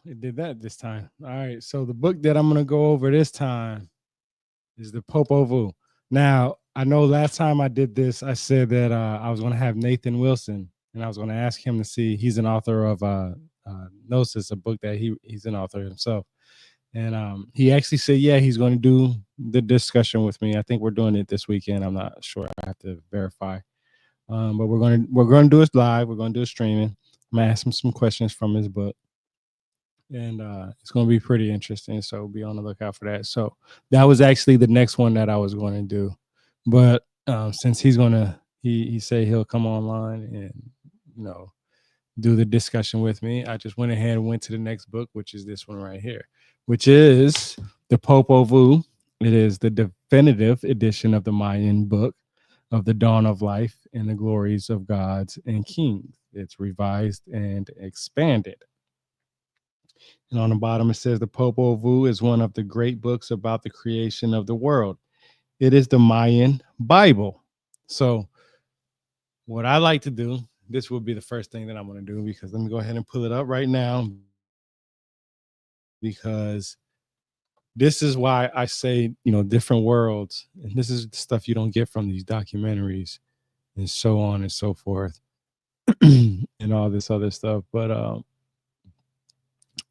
it did that this time. All right. So the book that I'm gonna go over this time is the Popol Vuh. Now, I know last time I did this, I said that I was gonna have Nathan Wilson, and I was gonna ask him to see. He's an author of Gnosis, a book that he's an author himself, and he actually said, yeah, he's going to do the discussion with me. I think we're doing it this weekend. I'm not sure. I have to verify. But we're gonna do it live. We're gonna do it streaming. I'm gonna ask him some questions from his book, and it's gonna be pretty interesting. So be on the lookout for that. So that was actually the next one that I was going to do, but since he said he'll come online and you know do the discussion with me, I just went ahead and went to the next book, which is this one right here, which is the Popol Vuh. It is the definitive edition of the Mayan book of the dawn of life and the glories of gods and kings. It's revised and expanded. And on the bottom, it says the Popol Vuh is one of the great books about the creation of the world. It is the Mayan Bible. So, what I like to do, this will be the first thing that I'm going to do because let me go ahead and pull it up right now because this is why I say, different worlds. And this is the stuff you don't get from these documentaries and so on and so forth and all this other stuff. But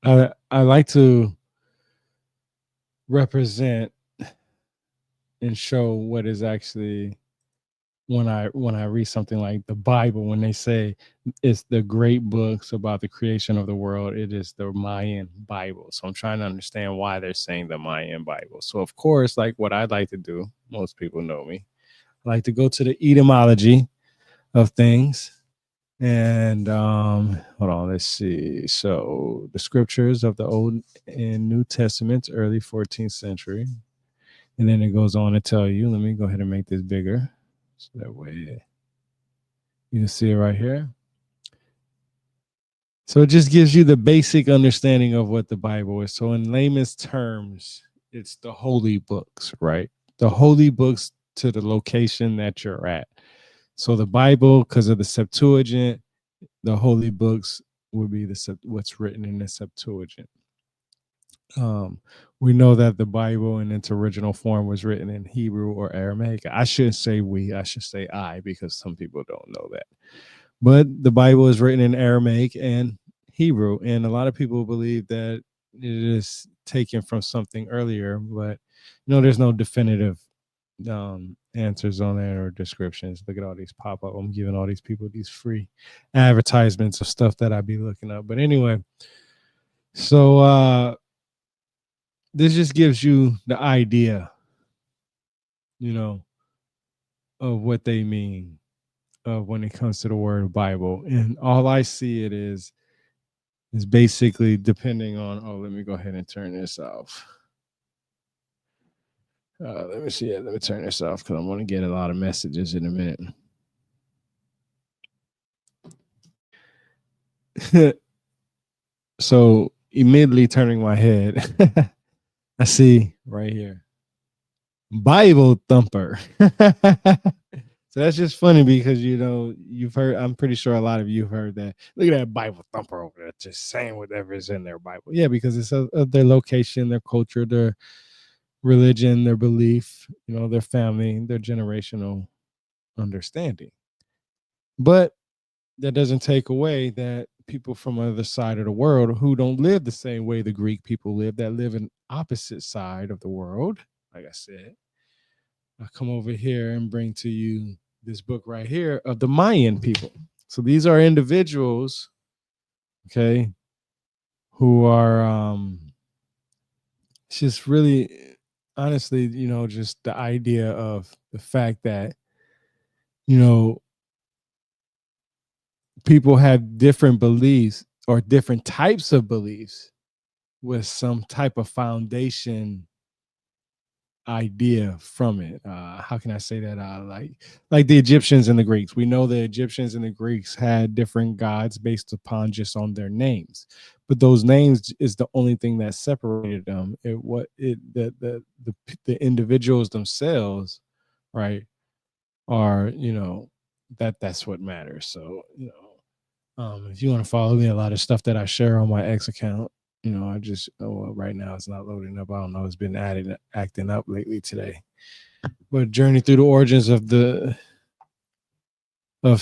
I like to represent and show what is actually when I read something like the Bible, when they say it's the great books about the creation of the world, it is the Mayan Bible. So I'm trying to understand why they're saying the Mayan Bible. So of course, like what I'd like to do, most people know me, I like to go to the etymology of things. And hold on, let's see. So the scriptures of the Old and New Testaments, early 14th century. And then it goes on to tell you, let me go ahead and make this bigger. So that way you can see it right here. So it just gives you the basic understanding of what the Bible is. So in layman's terms, it's the holy books, right? The holy books to the location that you're at. So the Bible, because of the Septuagint, the holy books would be what's written in the Septuagint. Um, we know that the Bible in its original form was written in Hebrew or Aramaic. I shouldn't say we, I should say I, because some people don't know that. But the Bible is written in Aramaic and Hebrew, and a lot of people believe that it is taken from something earlier, but there's no definitive answers on there or descriptions. Look at all these pop up. I'm giving all these people these free advertisements of stuff that I be looking up. But anyway, so this just gives you the idea, you know, of what they mean when it comes to the word Bible. And all I see it is basically depending on, oh, let me go ahead and turn this off. Let me see it. Let me turn this off because I'm going to get a lot of messages in a minute. So immediately turning my head, I see right here, Bible thumper. So that's just funny because you've heard. I'm pretty sure a lot of you have heard that. Look at that Bible thumper over there, just saying whatever is in their Bible. Yeah, because it's of their location, their culture, their religion, their belief, their family, their generational understanding. But that doesn't take away that people from other side of the world who don't live the same way the Greek people live, that live in opposite side of the world, like I said, I come over here and bring to you this book right here of the Mayan people. So these are individuals, okay, who are it's just really honestly, just the idea of the fact that, you know, people have different beliefs or different types of beliefs with some type of foundation idea from it. How can I say that? Like the Egyptians and the Greeks. We know the Egyptians and the Greeks had different gods based upon just on their names, but those names is the only thing that separated them. The individuals themselves, right, are that's what matters. So if you want to follow me, a lot of stuff that I share on my X account I just right now it's not loading up. I don't know. It's been acting up lately today. But journey through the origins of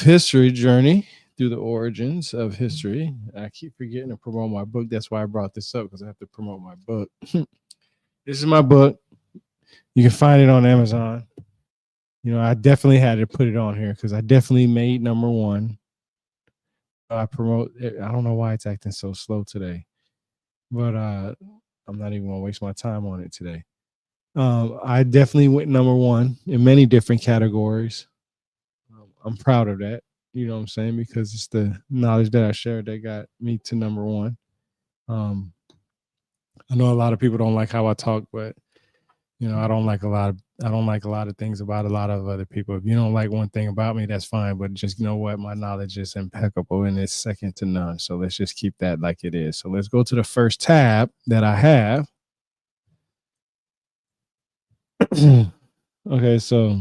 history. Journey through the origins of history. I keep forgetting to promote my book. That's why I brought this up, because I have to promote my book. This is my book. You can find it on Amazon. I definitely had to put it on here because I definitely made number one. I promote it. I don't know why it's acting so slow today, but I'm not even gonna waste my time on it today. I definitely went number one in many different categories. I'm proud of that. You know what I'm saying? Because it's the knowledge that I shared that got me to number one. Um, I know a lot of people don't like how I talk, but I don't like a lot of things about a lot of other people. If you don't like one thing about me, that's fine. But just know what, my knowledge is impeccable and it's second to none. So let's just keep that like it is. So let's go to the first tab that I have. Okay, so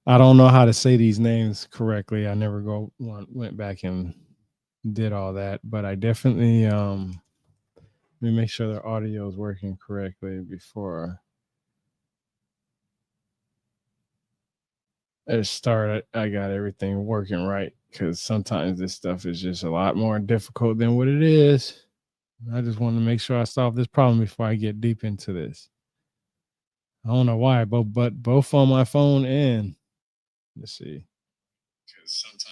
I don't know how to say these names correctly. I never went back and did all that, but I definitely let me make sure the audio is working correctly before I started. I got everything working right, because sometimes this stuff is just a lot more difficult than what it is. I just want to make sure I solve this problem before I get deep into this. I don't know why, but both on my phone and let's see.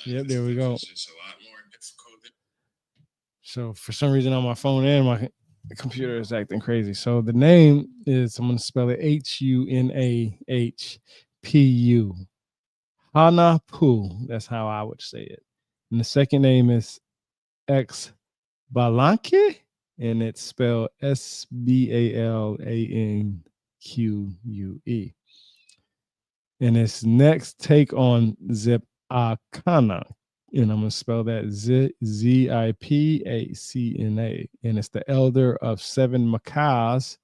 Yep, there we go. So for some reason on my phone and my computer is acting crazy. So the name is, I'm going to spell it Hunahpu. Hanapu. That's how I would say it. And the second name is X Balanque, and it's spelled Sbalanque. And its next take on Zipacana, and I'm gonna spell that Zipacna, and it's the elder of seven macaws,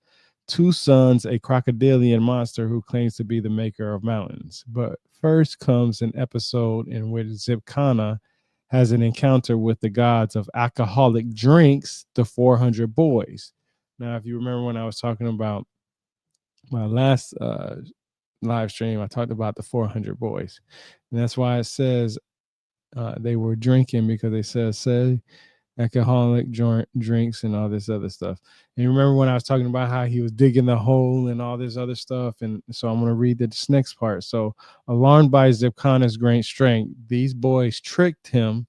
two sons, a crocodilian monster who claims to be the maker of mountains. But first comes an episode in which Zipcana has an encounter with the gods of alcoholic drinks, the 400 boys. Now, if you remember when I was talking about my last live stream, I talked about the 400 boys. And that's why it says they were drinking, because they say alcoholic drinks and all this other stuff. And you remember when I was talking about how he was digging the hole and all this other stuff? And so I'm going to read this next part. So, alarmed by Zipkana's great strength, these boys trick him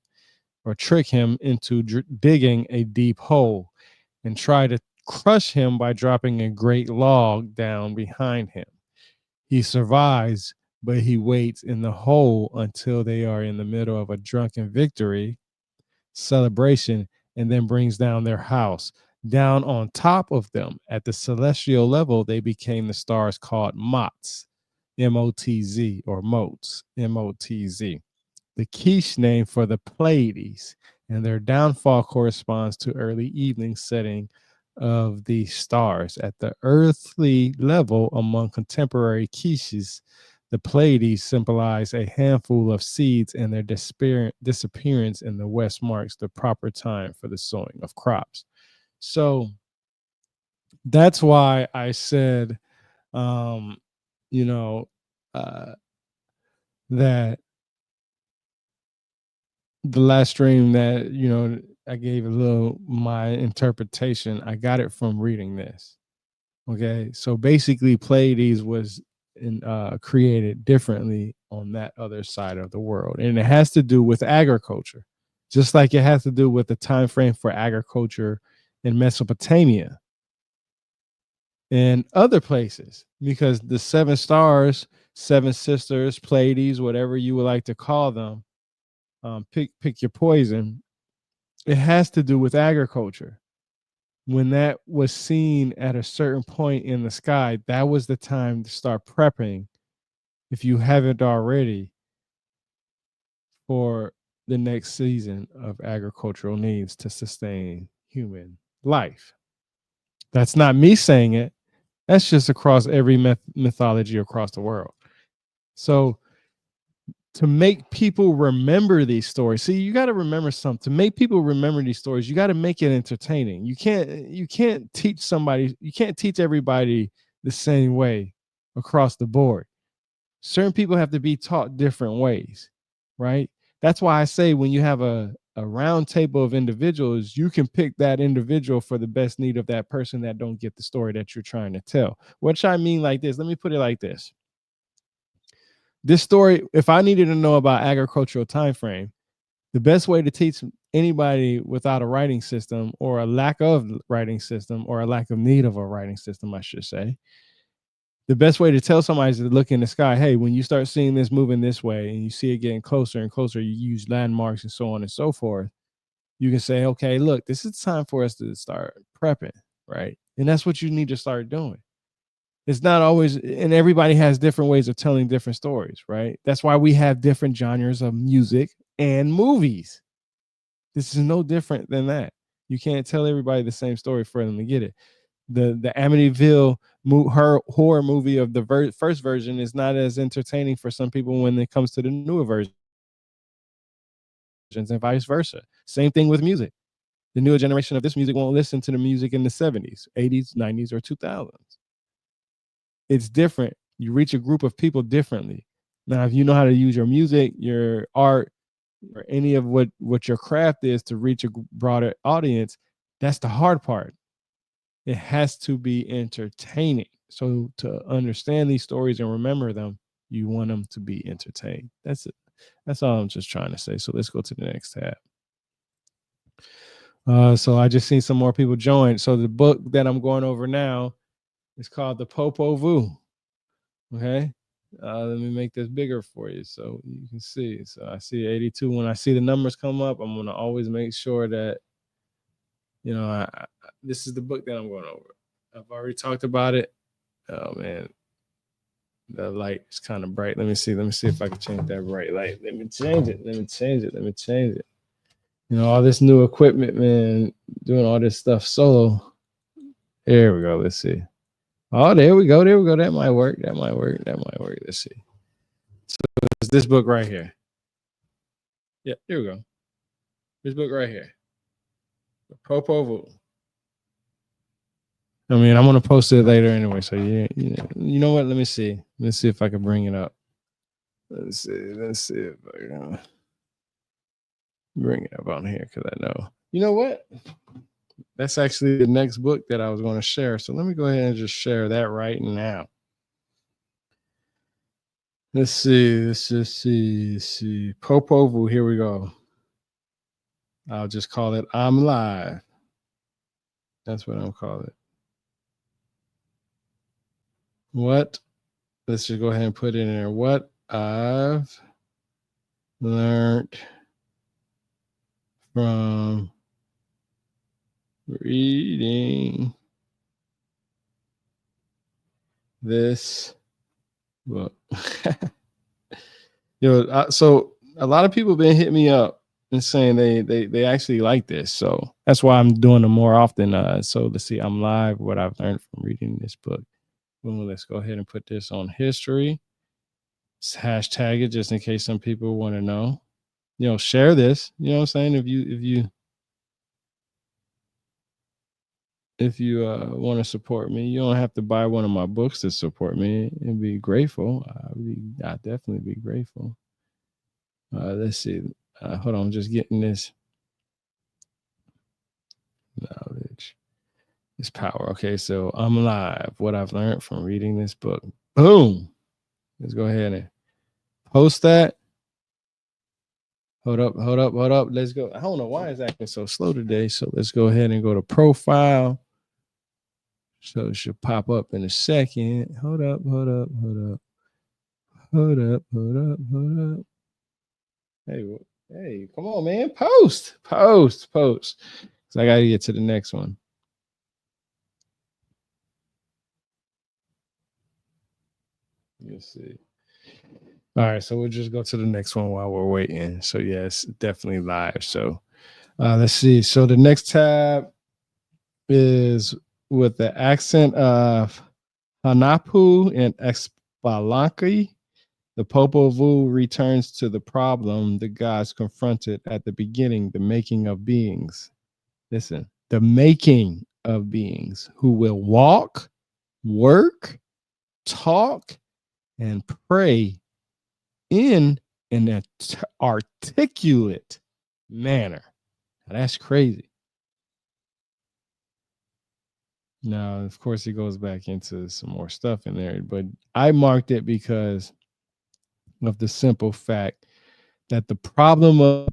into digging a deep hole and try to crush him by dropping a great log down behind him. He survives, but he waits in the hole until they are in the middle of a drunken victory celebration, and then brings down their house. Down on top of them at the celestial level, they became the stars called Mots, Motz, or Motes, Motz, the quiche name for the Pleiades, and their downfall corresponds to early evening setting of the stars. At the earthly level, among contemporary quiches, the Pleiades symbolize a handful of seeds, and their disappearance in the west marks the proper time for the sowing of crops. So that's why I said, um, you know, uh, that the last stream that I gave a little my interpretation. I got it from reading this. Okay, so basically Pleiades was created differently on that other side of the world, and it has to do with agriculture, just like it has to do with the time frame for agriculture in Mesopotamia and other places, because the seven stars, seven sisters, Pleiades, whatever you would like to call them, pick your poison. It has to do with agriculture. When that was seen at a certain point in the sky, that was the time to start prepping, if you haven't already, for the next season of agricultural needs to sustain human life. That's not me saying it. That's just across every mythology across the world. So to make people remember these stories. See, you got to remember something. To make people remember these stories, you got to make it entertaining. You can't teach somebody, you can't teach everybody the same way across the board. Certain people have to be taught different ways, right? That's why I say when you have a round table of individuals, you can pick that individual for the best need of that person that don't get the story that you're trying to tell. What I mean like this, let me put it like this. This story, if I needed to know about agricultural time frame, the best way to teach anybody without a writing system or a lack of writing system or a lack of need of a writing system, I should say, the best way to tell somebody is to look in the sky. Hey, when you start seeing this moving this way and you see it getting closer and closer, you use landmarks and so on and so forth. You can say, okay, look, this is time for us to start prepping, right? And that's what you need to start doing. It's not always, and everybody has different ways of telling different stories, right? That's why we have different genres of music and movies. This is no different than that. You can't tell everybody the same story for them to get it. The Amityville horror movie of the first version is not as entertaining for some people when it comes to the newer versions, and vice versa. Same thing with music. The newer generation of this music won't listen to the music in the 70s, 80s, 90s, or 2000s. It's different. You reach a group of people differently. Now, if you know how to use your music, your art, or any of what your craft is to reach a broader audience, that's the hard part. It has to be entertaining. So to understand these stories and remember them, you want them to be entertained. That's it. That's all I'm just trying to say. So let's go to the next tab. So I just seen some more people join. So the book that I'm going over now is called the Popol Vuh. Okay. Let me make this bigger for you so you can see. So I see 82. When I see the numbers come up, I'm going to always make sure that, you know, this is the book that I'm going over. I've already talked about it. Oh, man. The light is kind of bright. Let me see. Let me see if I can change that bright light. Let me change it. Let me change it. Let me change it. You know, all this new equipment, man, doing all this stuff solo. There we go. Let's see. Oh, there we go. There we go. That might work. That might work. That might work. Let's see. So it's this book right here. Yeah, here we go. This book right here. Popol Vuh. I mean, I'm gonna post it later anyway. So you know what? Let me see. Let's see if I can bring it up. Let's see. Let's see if I can bring it up on here because I know. You know what? That's actually the next book that I was going to share. So let me go ahead and just share that right now. Let's see. Let's just see. Let's see. Popol Vuh. Here we go. I'll just call it I'm Live. That's what I'll call it. What? Let's just go ahead and put it in there. What I've learned from reading this book. So a lot of people been hitting me up and saying they actually like this. So that's why I'm doing them more often. So let's see, I'm live. What I've learned from reading this book. Well, let's go ahead and put this on history. Let's hashtag it just in case some people want to know. You know, share this. You know what I'm saying? If you want to support me, you don't have to buy one of my books to support me and be grateful. I'd definitely be grateful. Let's see. Hold on, I'm just getting this knowledge. This power. Okay, so I'm alive. What I've learned from reading this book. Boom. Let's go ahead and post that. Hold up. Let's go. I don't know why it's acting so slow today. So let's go ahead and go to profile. So it should pop up in a second. Hold up. Hey, come on, man. Post. So I got to get to the next one. Let's see. All right, so we'll just go to the next one while we're waiting. So yes, definitely live. So let's see. So the next tab is with the accent of Hanapu and Espalanki. The Popol Vuh returns to the problem the gods confronted at the beginning, the making of beings. Listen, the making of beings who will walk, work, talk, and pray in an articulate manner. Now, that's crazy. Now, of course, it goes back into some more stuff in there, but I marked it because of the simple fact that the problem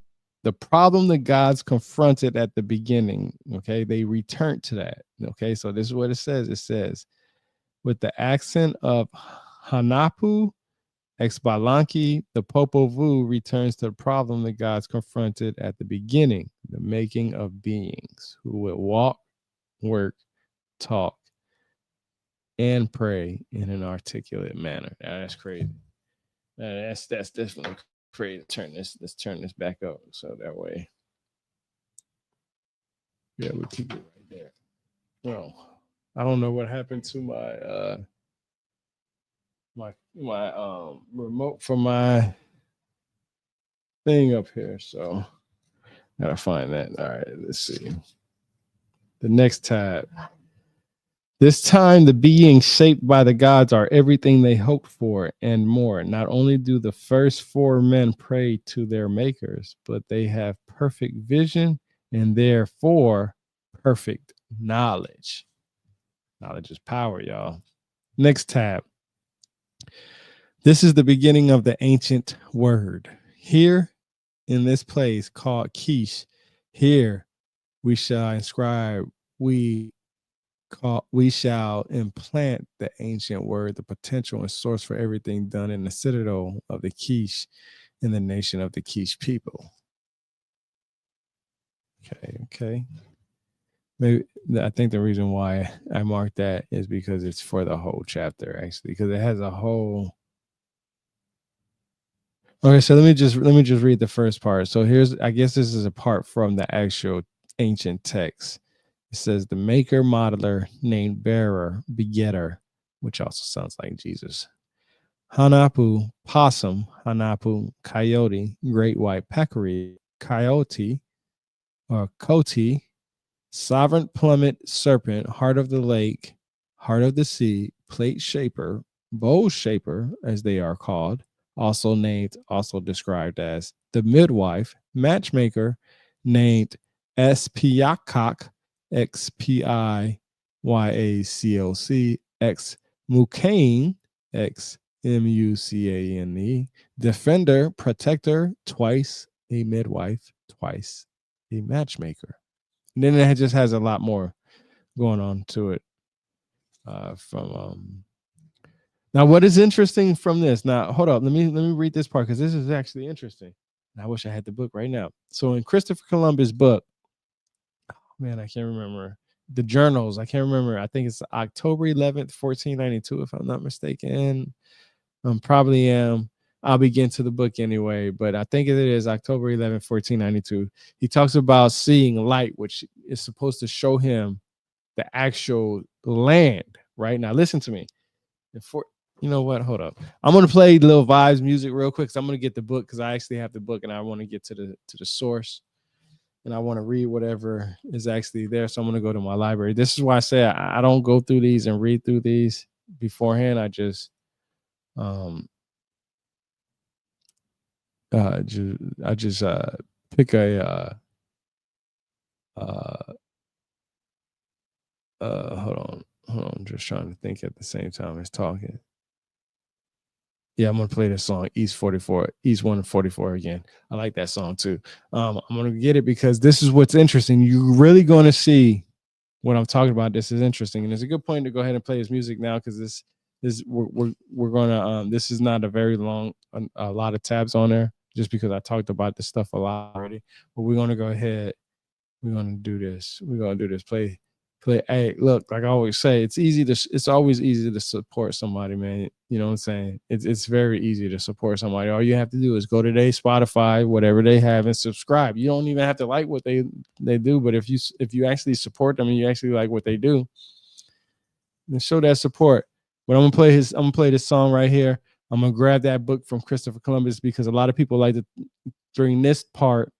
the gods confronted at the beginning, okay, they returned to that. Okay, so this is what it says. It says, with the accent of Hanapu Exbalanki, the Popol Vuh returns to the problem the gods confronted at the beginning, the making of beings who will walk, work, talk, and pray in an articulate manner. Now, that's crazy. That's definitely crazy. Let's turn this back up so that way. Yeah, we keep it right there. Well, I don't know what happened to my remote for my thing up here, so gotta find that. All right, let's see. The next tab. This time, the beings shaped by the gods are everything they hoped for and more. Not only do the first four men pray to their makers, but they have perfect vision and therefore perfect knowledge. Knowledge is power, y'all. Next tab. This is the beginning of the ancient word. Here in this place called Kish, here we shall inscribe, we shall implant the ancient word, the potential and source for everything done in the citadel of the Kish in the nation of the Kish people. Okay. Maybe I think the reason why I marked that is because it's for the whole chapter, actually, because it has a whole. Okay, so let me just read the first part. So I guess this is a part from the actual ancient text. It says the maker modeler named bearer begetter, which also sounds like Jesus. Hanapu possum, Hanapu coyote, great white peccary, coyote or coati, sovereign plummet serpent, heart of the lake, heart of the sea, plate shaper, bowl shaper, as they are called, also described as the midwife, matchmaker, named Spiacoc, Xpiyacoc, X Mucane, Xmucane, defender, protector, twice a midwife, twice a matchmaker. And then it just has a lot more going on to it. Now, what is interesting from this? Now, hold up. Let me read this part because this is actually interesting. And I wish I had the book right now. So in Christopher Columbus' book, man, I can't remember the journals. I can't remember. I think it's October 11th, 1492, if I'm not mistaken. Probably am. I'll begin to the book anyway, but I think it is October 11th, 1492. He talks about seeing light, which is supposed to show him the actual land. Right now, listen to me. You know what? Hold up. I'm gonna play little vibes music real quick because I'm gonna get the book because I actually have the book and I want to get to the source and I want to read whatever is actually there. So I'm gonna go to my library. This is why I say I don't go through these and read through these beforehand. I just pick a hold on, I'm just trying to think at the same time as talking. Yeah, I'm gonna play this song East 44, East 144 again. I like that song too. I'm gonna get it because this is what's interesting. You're really gonna see what I'm talking about. This is interesting, and it's a good point to go ahead and play his music now because we're gonna this is not a very long a lot of tabs on there just because I talked about this stuff a lot already. But we're gonna go ahead. We're gonna do this. We're gonna do this. Play. Hey, look, like I always say, it's always easy to support somebody, man. You know what I'm saying? It's very easy to support somebody. All you have to do is go to their Spotify, whatever they have, and subscribe. You don't even have to like what they do, but if you actually support them and you actually like what they do, then show that support. But I'm gonna play this song right here. I'm gonna grab that book from Christopher Columbus because a lot of people like to bring this part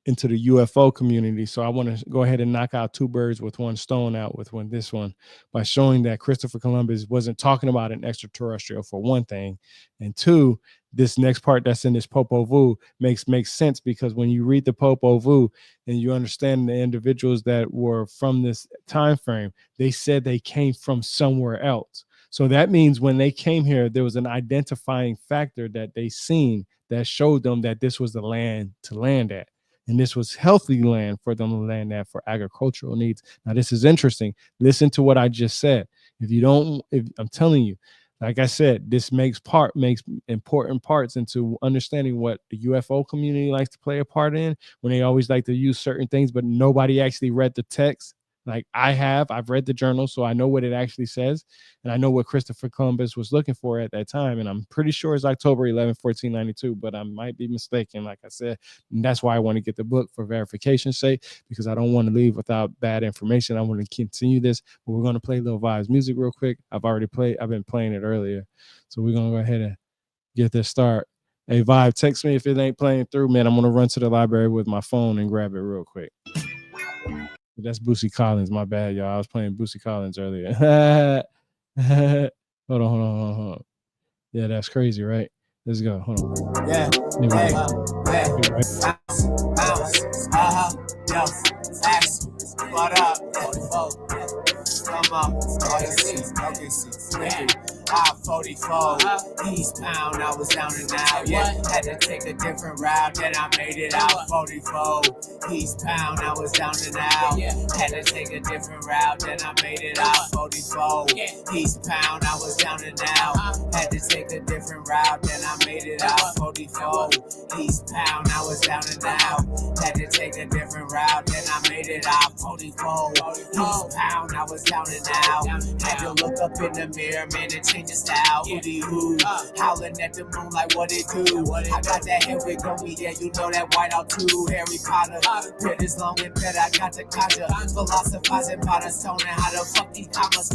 into the UFO community. So I want to go ahead and knock out two birds with one stone out with this one by showing that Christopher Columbus wasn't talking about an extraterrestrial, for one thing, and two, this next part that's in this Popol Vuh makes sense, because when you read the Popol Vuh and you understand the individuals that were from this time frame, they said they came from somewhere else. So that means when they came here, there was an identifying factor that they seen that showed them that this was the land to land at. And this was healthy land for them to land at for agricultural needs. Now, this is interesting. Listen to what I just said. If I'm telling you, like I said, this makes important parts into understanding what the UFO community likes to play a part in, when they always like to use certain things, but nobody actually read the text. Like I've read the journal, so I know what it actually says, and I know what Christopher Columbus was looking for at that time. And I'm pretty sure it's October 11th, 1492, but I might be mistaken. Like I said, and that's why I want to get the book for verification's sake, because I don't want to leave without bad information. I want to continue this, but we're going to play Lil Vibes music real quick. I've been playing it earlier, so we're gonna go ahead and get this start. Hey, Vibe, text me if it ain't playing through, man. I'm gonna run to the library with my phone and grab it real quick. That's Boosie Collins. My bad, y'all. I was playing Boosie Collins earlier. Hold on. Yeah, that's crazy, right? Let's go. Hold on. Yeah. What up? Come on. I-44, eastbound, I was down and out, yeah. Had to take a different route, then I made it out. 44, eastbound, I was down and out. Had to take a different route, then I made it out. 44, eastbound, I was down and out. Had to take a different route, then I made it out. 44, eastbound, I was down and out. Had to take a different route, then I made it out. 44, eastbound, I was down and out. Had to look up in the mirror, man, and change the style. Hoodie hoo, howling at the moon like what it do. I got that hair wig on me, yeah, you know that white out too. Harry Potter, beard is long and better, I got the conjure. Philosophizing about a stone and how to fuck these commas.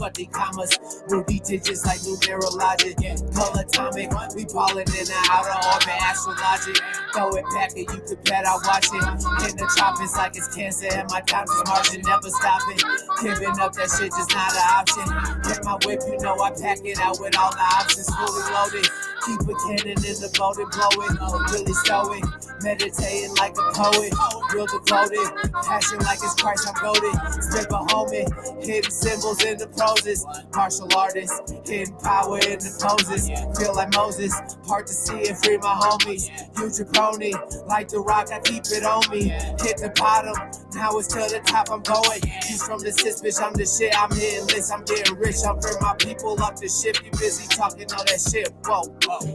Ruby digits like numerologic. Color atomic, we ballin' in the outer orbit, astrologic. Throw it back and you could bet I watch it. In the tropics like it's cancer and my time's is marching, never stopping. Giving up that shit just not an option. Get my whip, you know I pack it out with all the options fully loaded. Keep a cannon in the boat and blow it. Really stoic, meditating like a poet. Real devoted, passion like it's Christ, I'm goated. Spit a homie, hidden symbols in the poses. Martial artist, hidden power in the poses. Feel like Moses, part to see and free my homies. Huge pony, like the rock, I keep it on me. Hit the bottom, now it's to the top, I'm going. He's from the sis, bitch, I'm the shit, I'm hitting lists, I'm getting rich. I'm for my people up the ship, you busy talking all that shit, whoa.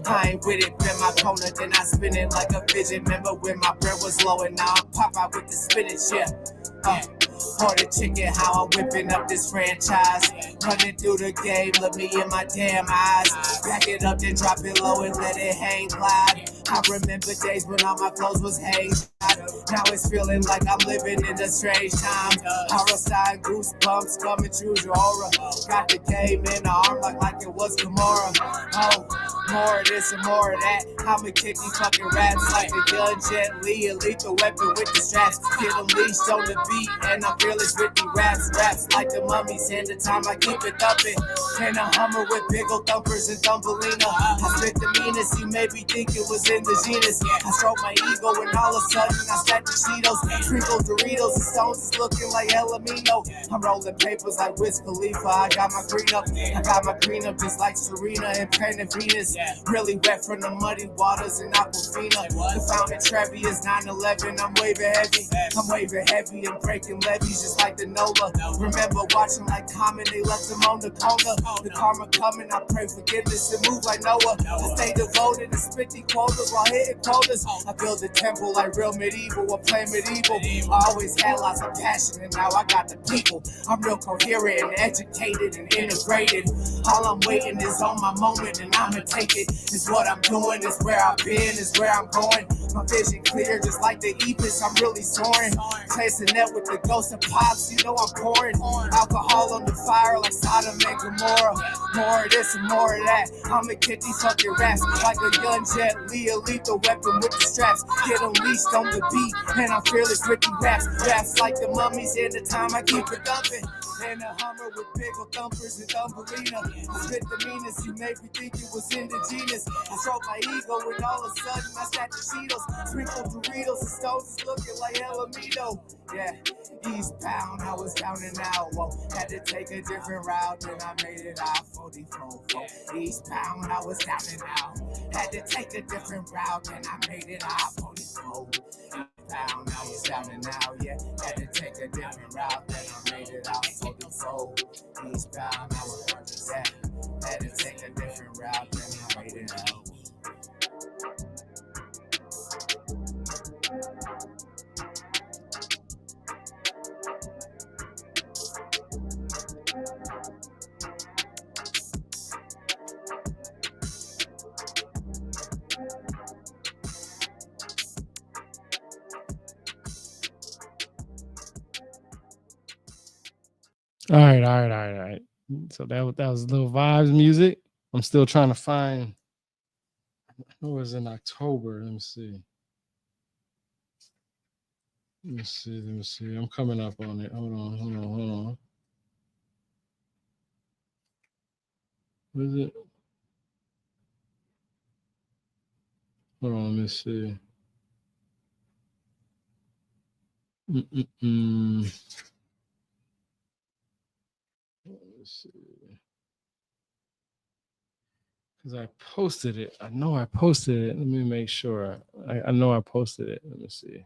I ain't with it, been my corner, then I spin it like a fidget. Remember when my bread was low and now I'm pop out with the spinach, yeah. Order chicken, how I'm whipping up this franchise. Running through the game, look me in my damn eyes. Back it up, then drop it low and let it hang glide. I remember days when all my clothes was hang. Now it's feeling like I'm living in a strange time. Horror style, goosebumps coming through your aura. Got the game in the arm like it was Gamora. Oh, more of this and more of that. I'ma kick these fucking raps like a gun gently. A lethal weapon with the straps. Get unleashed on the beat and I'm fearless with the raps like the mummies. And the time I keep it thumping. And a Hummer with big old thumpers and Thumbelina. I spit the meanest, you maybe think it was in the genus. I stroke my ego and all of a sudden I stack the Cheetos. Sprinkle Doritos and stones is looking like Elamino. I'm rolling papers like Wiz Khalifa. I got my green up just like Serena and Penn and Venus. Really wet from the muddy waters in Aquafina. The fountain Trevi is 9/11. I'm waving heavy and breaking levees just like the Nola. Remember watching like Common, they left him on the corner. The karma coming, I pray forgiveness and move like Noah. I stay devoted to spitting quotas while hitting quotas. I build a temple like real medieval, I play medieval. I always had lots of passion and now I got the people. I'm real coherent and educated and integrated. All I'm waiting is on my moment, and I'ma take it. It's what I'm doing, it's where I've been, it's where I'm going. My vision clear, just like the Epis, I'm really soaring. Chasing that with the ghost of pops, you know I'm pouring. Alcohol on the fire like Sodom and Gomorrah. More of this and more of that. I'ma get these fucking raps like a young Jet Li, a lethal weapon with the straps. Get unleashed on the beat, and I'm fearless with the raps. Raps like the mummies, and the time I keep it dumping. And a Hummer with big old thumpers and thumbelina. Spit the meanest, you made me think it was indigenous. I stroke my ego, and all of a sudden I stack the Cheetos. Sprinkle Doritos and stones is looking like Alamino. Yeah, eastbound, I was down and out. Whoa, had to take a different route, then I made it out 44. Eastbound, I was down and out. Had to take a different route, then I made it out 44. Eastbound, I was down and out. Yeah, had to take a different route, then I made it out 44. Eastbound, I was, yeah, had to take a different route, then I made it out. All right, all right, all right, all right. So that was little vibes music. I'm still trying to find who was in October. Let me see. Let me see. Let me see. I'm coming up on it. Hold on. Hold on. Hold on. What is it? Hold on. Let me see. Mm-mm-mm. Let's see. Because I posted it. I know I posted it. Let me make sure. I know I posted it. Let me see.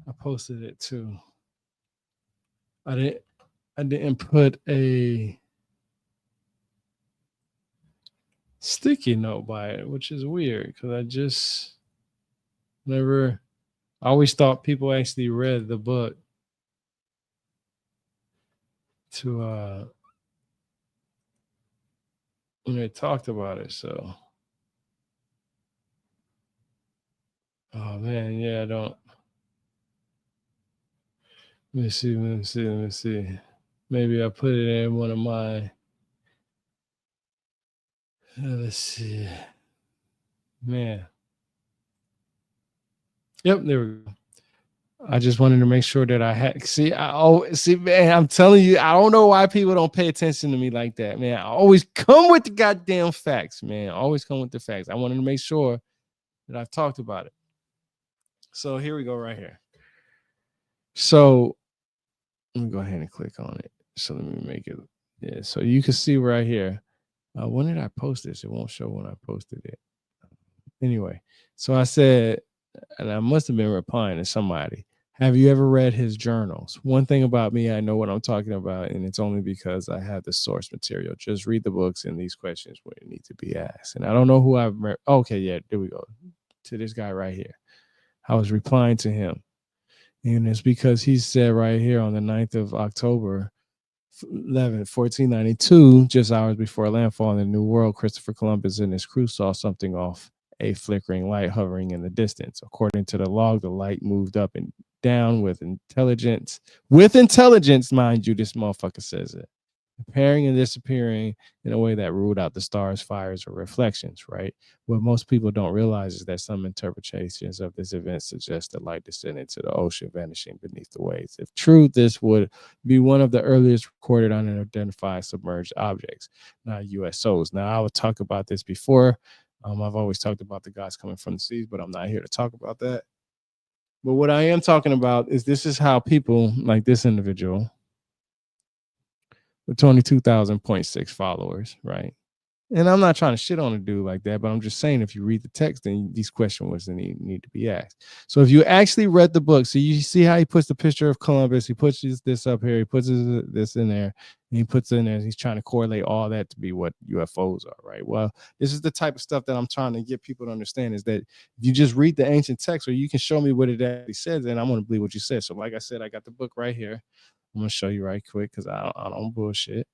I posted it too. I didn't. I didn't put a sticky note by it, which is weird because I just never. I always thought people actually read the book to when they talked about it. So, oh man, yeah, I don't. Let me see. Let me see. Let me see. Maybe I put it in one of my. Let's see. Man. Yep, there we go. I just wanted to make sure that I had see. See, man. I'm telling you, I don't know why people don't pay attention to me like that, man. I always come with the goddamn facts, man. I always come with the facts. I wanted to make sure that I've talked about it. So here we go, right here. So let me go ahead and click on it. So let me make it. Yeah. So you can see right here. When did I post this? It won't show when I posted it. Anyway, so I said, and I must have been replying to somebody. Have you ever read his journals? One thing about me, I know what I'm talking about, and it's only because I have the source material. Just read the books, and these questions would need to be asked. And I don't know who I've read. Okay, yeah, there we go. To this guy right here. I was replying to him. And it's because he said right here on the 9th of October, 11th, 1492, just hours before landfall in the New World, Christopher Columbus and his crew saw something off a flickering light hovering in the distance. According to the log, the light moved up and down with intelligence. With intelligence, mind you, this motherfucker says it. Appearing and disappearing in a way that ruled out the stars, fires, or reflections, right? What most people don't realize is that some interpretations of this event suggest the light descended to the ocean, vanishing beneath the waves. If true, this would be one of the earliest recorded unidentified submerged objects, not USOs. Now, I would talk about this before. I've always talked about the gods coming from the seas, but I'm not here to talk about that. But what I am talking about is this is how people like this individual with 22,000.6 followers, right? And I'm not trying to shit on a dude like that, but I'm just saying if you read the text, then these questions need to be asked. So if you actually read the book, so you see how he puts the picture of Columbus, he puts this up here, he puts this in there, and he puts in there, he's trying to correlate all that to be what UFOs are, right? Well, this is the type of stuff that I'm trying to get people to understand is that if you just read the ancient text or you can show me what it actually says, and I'm going to believe what you said. So like I said, I got the book right here. I'm going to show you right quick because I don't bullshit.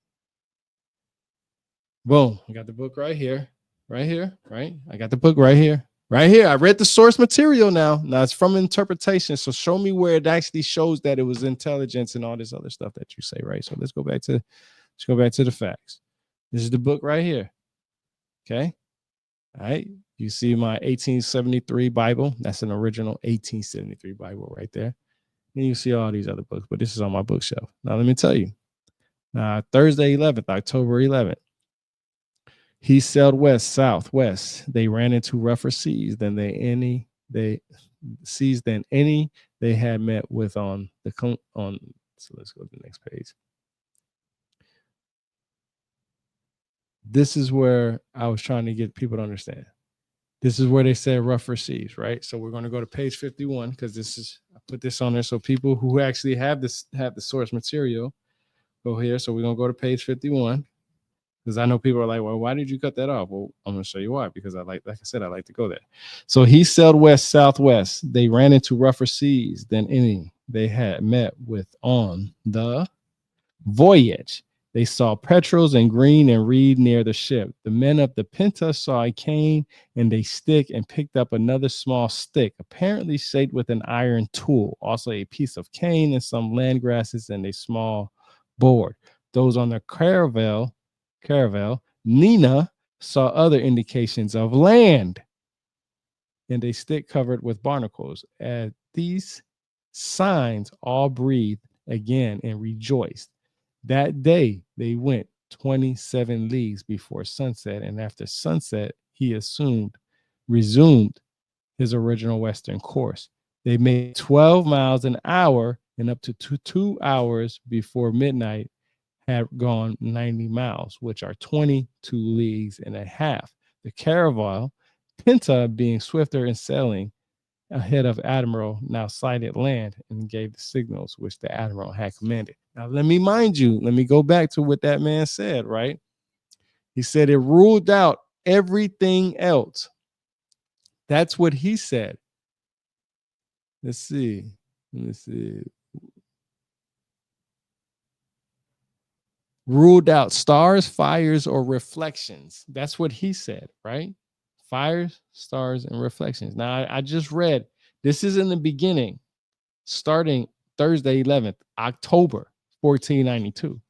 Boom. I got the book right here. Right here. Right. I got the book right here. Right here. I read the source material now. Now it's from interpretation. So show me where it actually shows that it was intelligence and all this other stuff that you say, right? So let's go back to the facts. This is the book right here. Okay. All right. You see my 1873 Bible. That's an original 1873 Bible right there. And you see all these other books, but this is on my bookshelf. Now let me tell you. Thursday 11th, October 11th. He sailed west, southwest. They ran into rougher seas than any they had met with on the on. So let's go to the next page. This is where I was trying to get people to understand. This is where they said rougher seas, right? So we're going to go to page 51 because this is, I put this on there so people who actually have the source material go here. So we're going to go to page 51 because I know people are like, well, why did you cut that off? Well, I'm going to show you why, because like I said, I like to go there. So he sailed west, southwest. They ran into rougher seas than any they had met with on the voyage. They saw petrels and green and reed near the ship. The men of the Pinta saw a cane and a stick and picked up another small stick, apparently shaped with an iron tool, also a piece of cane and some land grasses and a small board. Those on the caravel, Nina saw other indications of land and a stick covered with barnacles. At these signs, all breathed again and rejoiced. That day they went 27 leagues before sunset, and after sunset, he resumed his original western course. They made 12 miles an hour, and up to 2 hours before midnight had gone 90 miles, which are 22 leagues and a half. The caravel, Pinta being swifter in sailing ahead of Admiral, now sighted land and gave the signals which the Admiral had commanded. Now, let me go back to what that man said, right? He said it ruled out everything else. That's what he said. Let's see. Ruled out stars, fires, or reflections. That's what he said, right? Fires, stars, and reflections. Now, I just read, this is in the beginning, starting Thursday 11th, October 1492.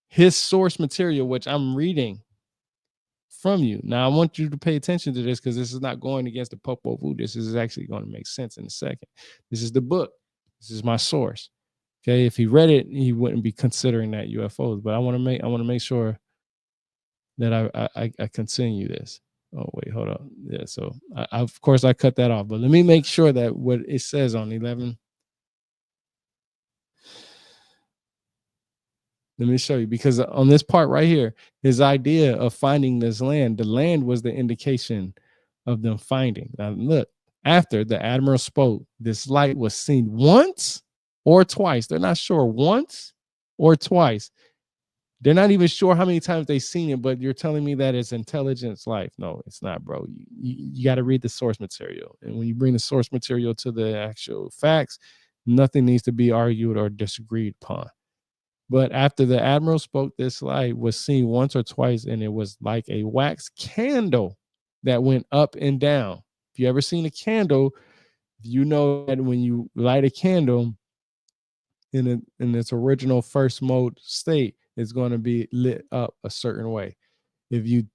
His source material, which I'm reading from you. Now, I want you to pay attention to this because this is not going against the Popol Vuh. This is actually going to make sense in a second. This is the book. This is my source. Okay, if he read it, he wouldn't be considering that UFOs. But I want to make sure that I continue this. Oh wait, hold on. Yeah, so of course I cut that off, but let me make sure that what it says on 11. Let me show you, because on this part right here, his idea of finding this land, the land was the indication of them finding. Now look, after the Admiral spoke, this light was seen once or twice. They're not sure, once or twice. They're not even sure how many times they've seen it, but you're telling me that it's intelligence life. No, it's not, bro. You got to read the source material. And when you bring the source material to the actual facts, nothing needs to be argued or disagreed upon. But after the Admiral spoke, this light was seen once or twice, and it was like a wax candle that went up and down. If you ever seen a candle, you know that when you light a candle in its original first mode state, it's going to be lit up a certain way. If you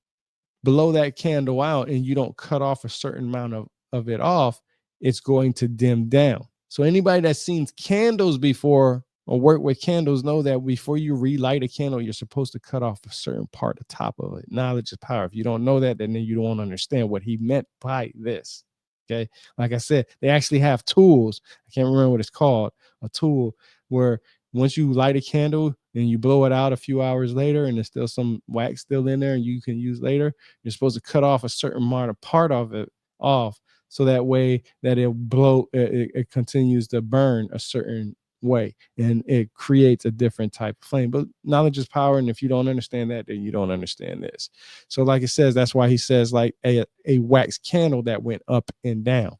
blow that candle out and you don't cut off a certain amount of it off, it's going to dim down. So anybody that's seen candles before or work with candles know that before you relight a candle, you're supposed to cut off a certain part, the top of it. Knowledge is power. If you don't know that, then you don't understand what he meant by this. Okay. Like I said, they actually have tools. I can't remember what it's called. A tool where once you light a candle and you blow it out a few hours later and there's still some wax still in there and you can use later, you're supposed to cut off a certain amount of part of it off, so that way that it continues to burn a certain way and it creates a different type of flame. But knowledge is power, and if you don't understand that, then you don't understand this. So like it says, that's why he says like a wax candle that went up and down.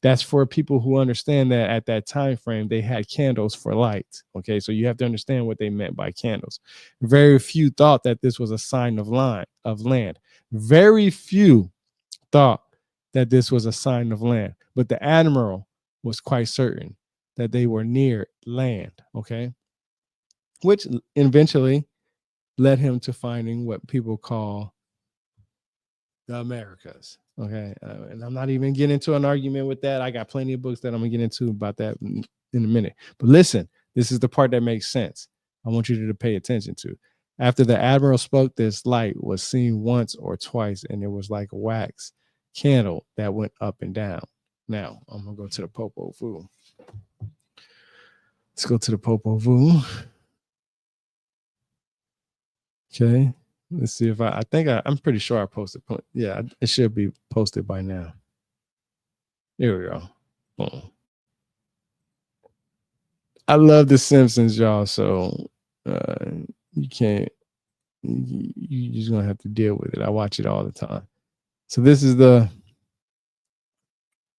That's for people who understand that at that time frame they had candles for light. Okay, so you have to understand what they meant by candles. Very few thought that this was a sign of land. Very few thought that this was a sign of land, but the admiral was quite certain that they were near land. Okay, which eventually led him to finding what people call the Americas. Okay, and I'm not even getting into an argument with that. I got plenty of books that I'm gonna get into about that in a minute. But listen, this is the part that makes sense. I want you to pay attention to. After the admiral spoke, this light was seen once or twice, and it was like a wax candle that went up and down. Now I'm gonna go to the Popol Vuh. Let's go to the Popol Vuh. Okay. Let's see if I think I'm pretty sure I posted. Yeah, it should be posted by now. Here we go. Boom. I love The Simpsons, y'all. So you can't. You just gonna have to deal with it. I watch it all the time. So this is the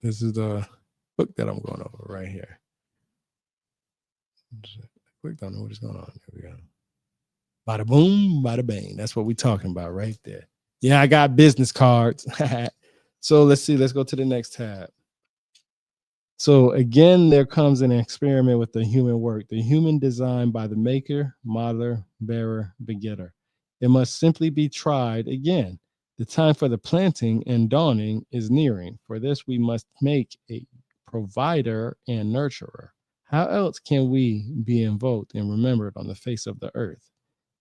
book that I'm going over right here. Quick, don't know what is going on. Here we go. Bada boom, bada bang. That's what we're talking about right there. Yeah, I got business cards. So let's see. Let's go to the next tab. So again, there comes an experiment with the human work, the human design by the maker, modeler, bearer, begetter. It must simply be tried again. The time for the planting and dawning is nearing. For this, we must make a provider and nurturer. How else can we be invoked and remembered on the face of the earth?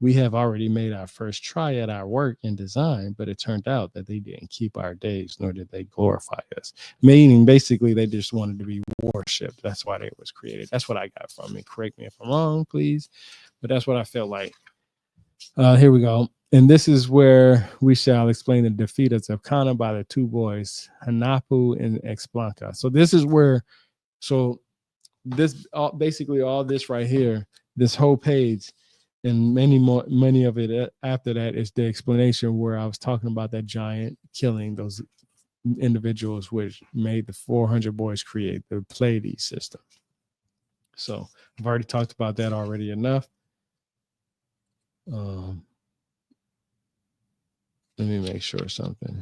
We have already made our first try at our work and design, but it turned out that they didn't keep our days, nor did they glorify us. Meaning, basically, they just wanted to be worshipped. That's why they was created. That's what I got from it. Correct me if I'm wrong, please. But that's what I felt like. Here we go. And this is where we shall explain the defeat of Kana by the two boys, Hanapu and Explanca. So this is where, so this basically all this right here, this whole page, and many of it after that is the explanation where I was talking about that giant killing those individuals, which made the 400 boys create the Pleiades system. So I've already talked about that already enough. Let me make sure something.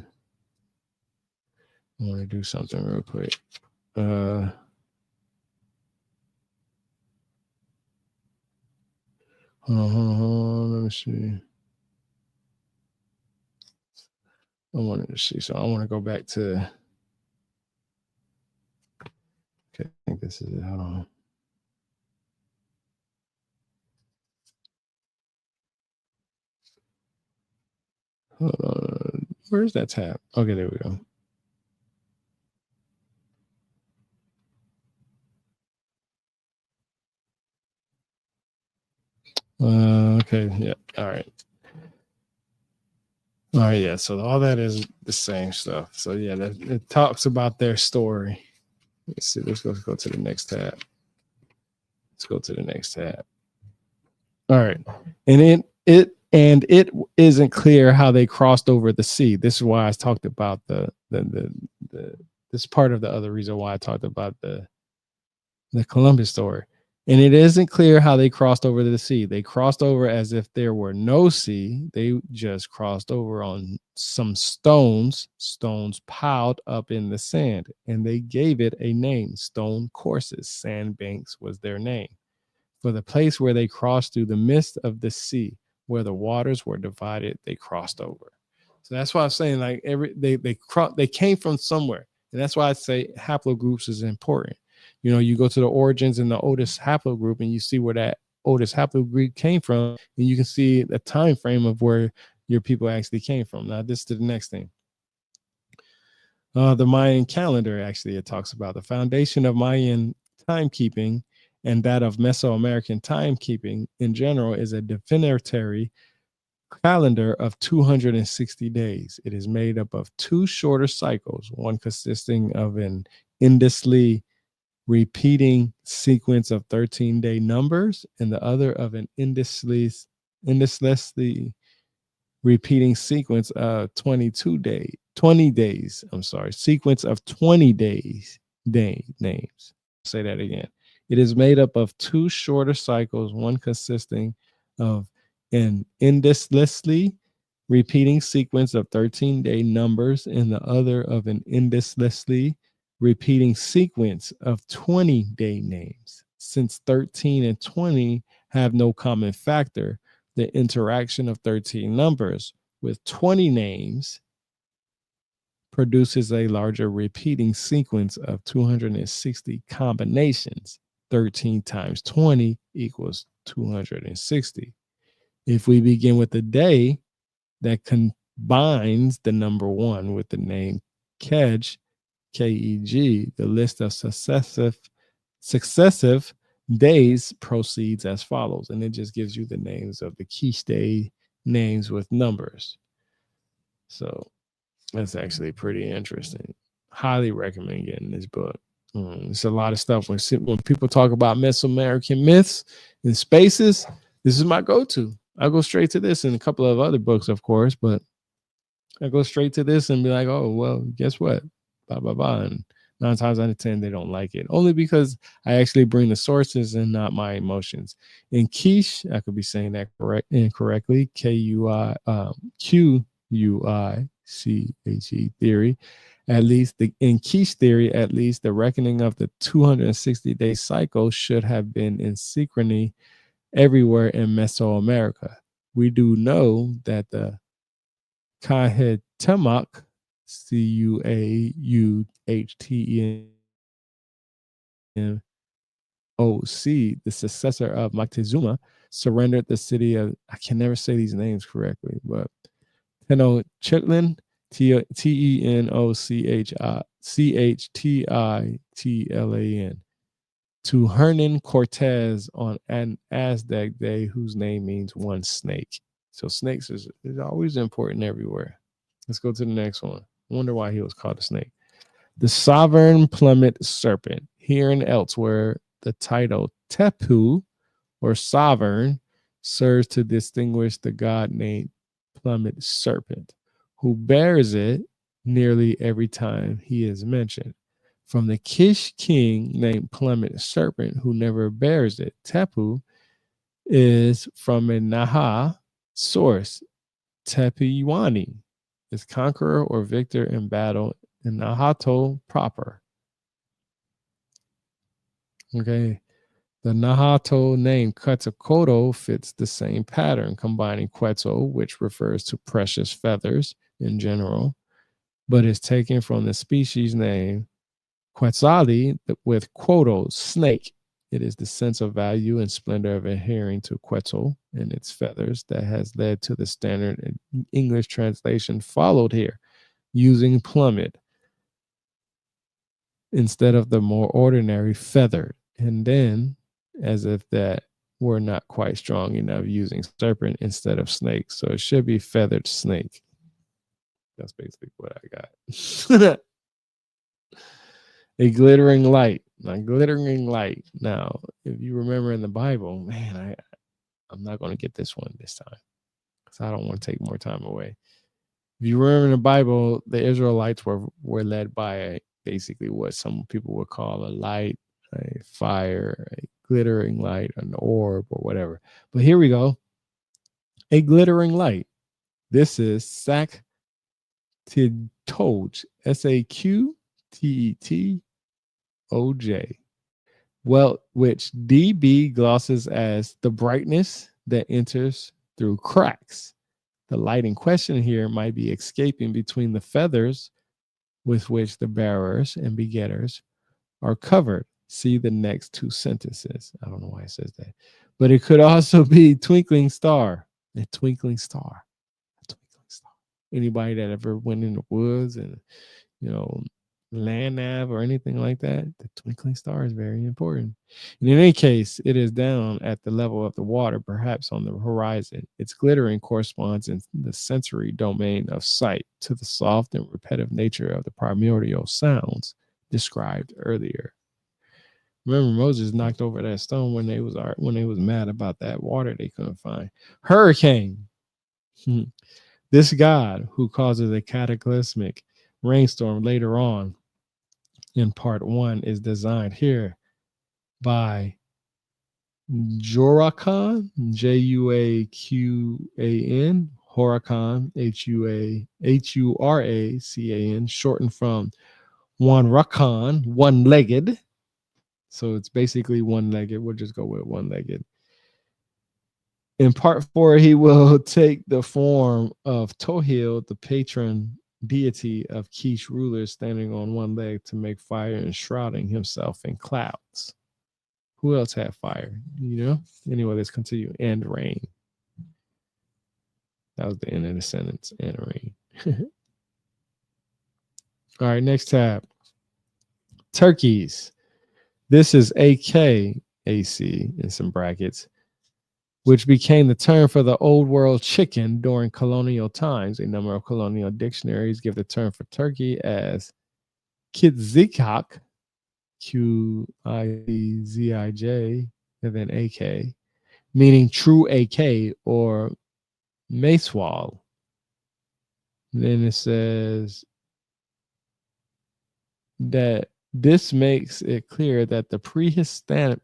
I want to do something real quick. Hold on. Let me see. I wanted to see. So I want to go back to. Okay, I think this is it. Hold on. Hold on. Where's that tab? Okay, there we go. Okay, yeah. All right. Yeah. So all that is the same stuff. So yeah, it talks about their story. Let's see. Let's go to the next tab. Let's go to the next tab. All right, and it isn't clear how they crossed over the sea. This is why I talked about the this part of the other reason why I talked about the Columbus story. And it isn't clear how they crossed over the sea. They crossed over as if there were no sea. They just crossed over on some stones piled up in the sand, and they gave it a name, stone courses. Sandbanks was their name. For the place where they crossed through the midst of the sea, where the waters were divided, they crossed over. So that's why I'm saying, like, they came from somewhere. And that's why I say haplogroups is important. You know, you go to the origins in the oldest haplogroup and you see where that oldest haplogroup came from, and you can see the time frame of where your people actually came from. Now, this is the next thing. The Mayan calendar, actually, it talks about the foundation of Mayan timekeeping and that of Mesoamerican timekeeping in general is a definitory calendar of 260 days. It is made up of two shorter cycles, one consisting of an endlessly repeating sequence of 13-day numbers and the other of an endlessly repeating sequence of 20 days, sequence of 20 days, names. Say that again. It is made up of two shorter cycles, one consisting of an endlessly repeating sequence of 13-day numbers and the other of an endlessly repeating sequence of 20-day names. Since 13 and 20 have no common factor, the interaction of 13 numbers with 20 names produces a larger repeating sequence of 260 combinations. 13 times 20 equals 260. If we begin with a day that combines the number one with the name Keg, Keg, the list of successive days proceeds as follows. And it just gives you the names of the quiche day names with numbers. So that's actually pretty interesting. Highly recommend getting this book. It's a lot of stuff. When people talk about Mesoamerican myths and spaces, this is my go-to. I go straight to this and a couple of other books, of course, but I go straight to this and be like, oh, well, guess what? Blah, blah, blah. And 9 times out of 10, they don't like it. Only because I actually bring the sources and not my emotions. In quiche, I could be saying that incorrectly. Quiche theory. At least in quiche theory, at least the reckoning of the 260-day cycle should have been in synchrony everywhere in Mesoamerica. We do know that the Cajatemoc, Cauhtmoc, the successor of Moctezuma, surrendered the city of, I can never say these names correctly, but Tenochtitlan, Tenochtitlan, to Hernan Cortez on an Aztec day whose name means one snake. So snakes is always important everywhere. Let's go to the next one. I wonder why he was called a snake. The sovereign plummet serpent. Here and elsewhere, the title Tepu, or sovereign, serves to distinguish the god named plummet serpent, who bears it nearly every time he is mentioned. From the Kish king named plummet serpent, who never bears it, Tepu is from a Naha source, Tepiwani, is conqueror or victor in battle in Nahato proper. Okay. The Nahato name Quetzalcoatl fits the same pattern, combining Quetzal, which refers to precious feathers in general, but is taken from the species name Quetzali with Quoto, snake. It is the sense of value and splendor of adhering to Quetzal and its feathers that has led to the standard English translation followed here, using plummet instead of the more ordinary feathered. And then, as if that were not quite strong enough, using serpent instead of snake. So it should be feathered snake. That's basically what I got. A glittering light. A glittering light. Now, if you remember in the Bible, man, I'm not going to get this one this time because I don't want to take more time away. If you remember in the Bible, the Israelites were led by basically what some people would call a light, a fire, a glittering light, an orb, or whatever. But here we go. A glittering light. This is Saktitoj, Saktetoj. Well, which DB glosses as the brightness that enters through cracks. The light in question here might be escaping between the feathers with which the bearers and begetters are covered. See the next two sentences. I don't know why it says that. But it could also be twinkling star. A twinkling star. A twinkling star. Anybody that ever went in the woods and, land nav or anything like that, the twinkling star is very important. And in any case, it is down at the level of the water, perhaps on the horizon. Its glittering corresponds in the sensory domain of sight to the soft and repetitive nature of the primordial sounds described earlier. Remember, Moses knocked over that stone when they was mad about that water they couldn't find. Hurricane. This god who causes a cataclysmic rainstorm later on in part 1 is designed here by Juracan, Juaqan, Huracan, Huracan, shortened from one rakan, one-legged. So it's basically one-legged. We'll just go with one-legged. In part 4, he will take the form of Tohil, the patron deity of Kish rulers, standing on one leg to make fire and shrouding himself in clouds. Who else had fire? Anyway, let's continue. And rain. That was the end of the sentence. And rain. All right, next tab. Turkeys. This is AK, AC in some brackets, which became the term for the old world chicken during colonial times. A number of colonial dictionaries give the term for turkey as Kitzikak, Qizij, and then AK, meaning true AK or Meswal. Then it says that this makes it clear that the pre-Hispanic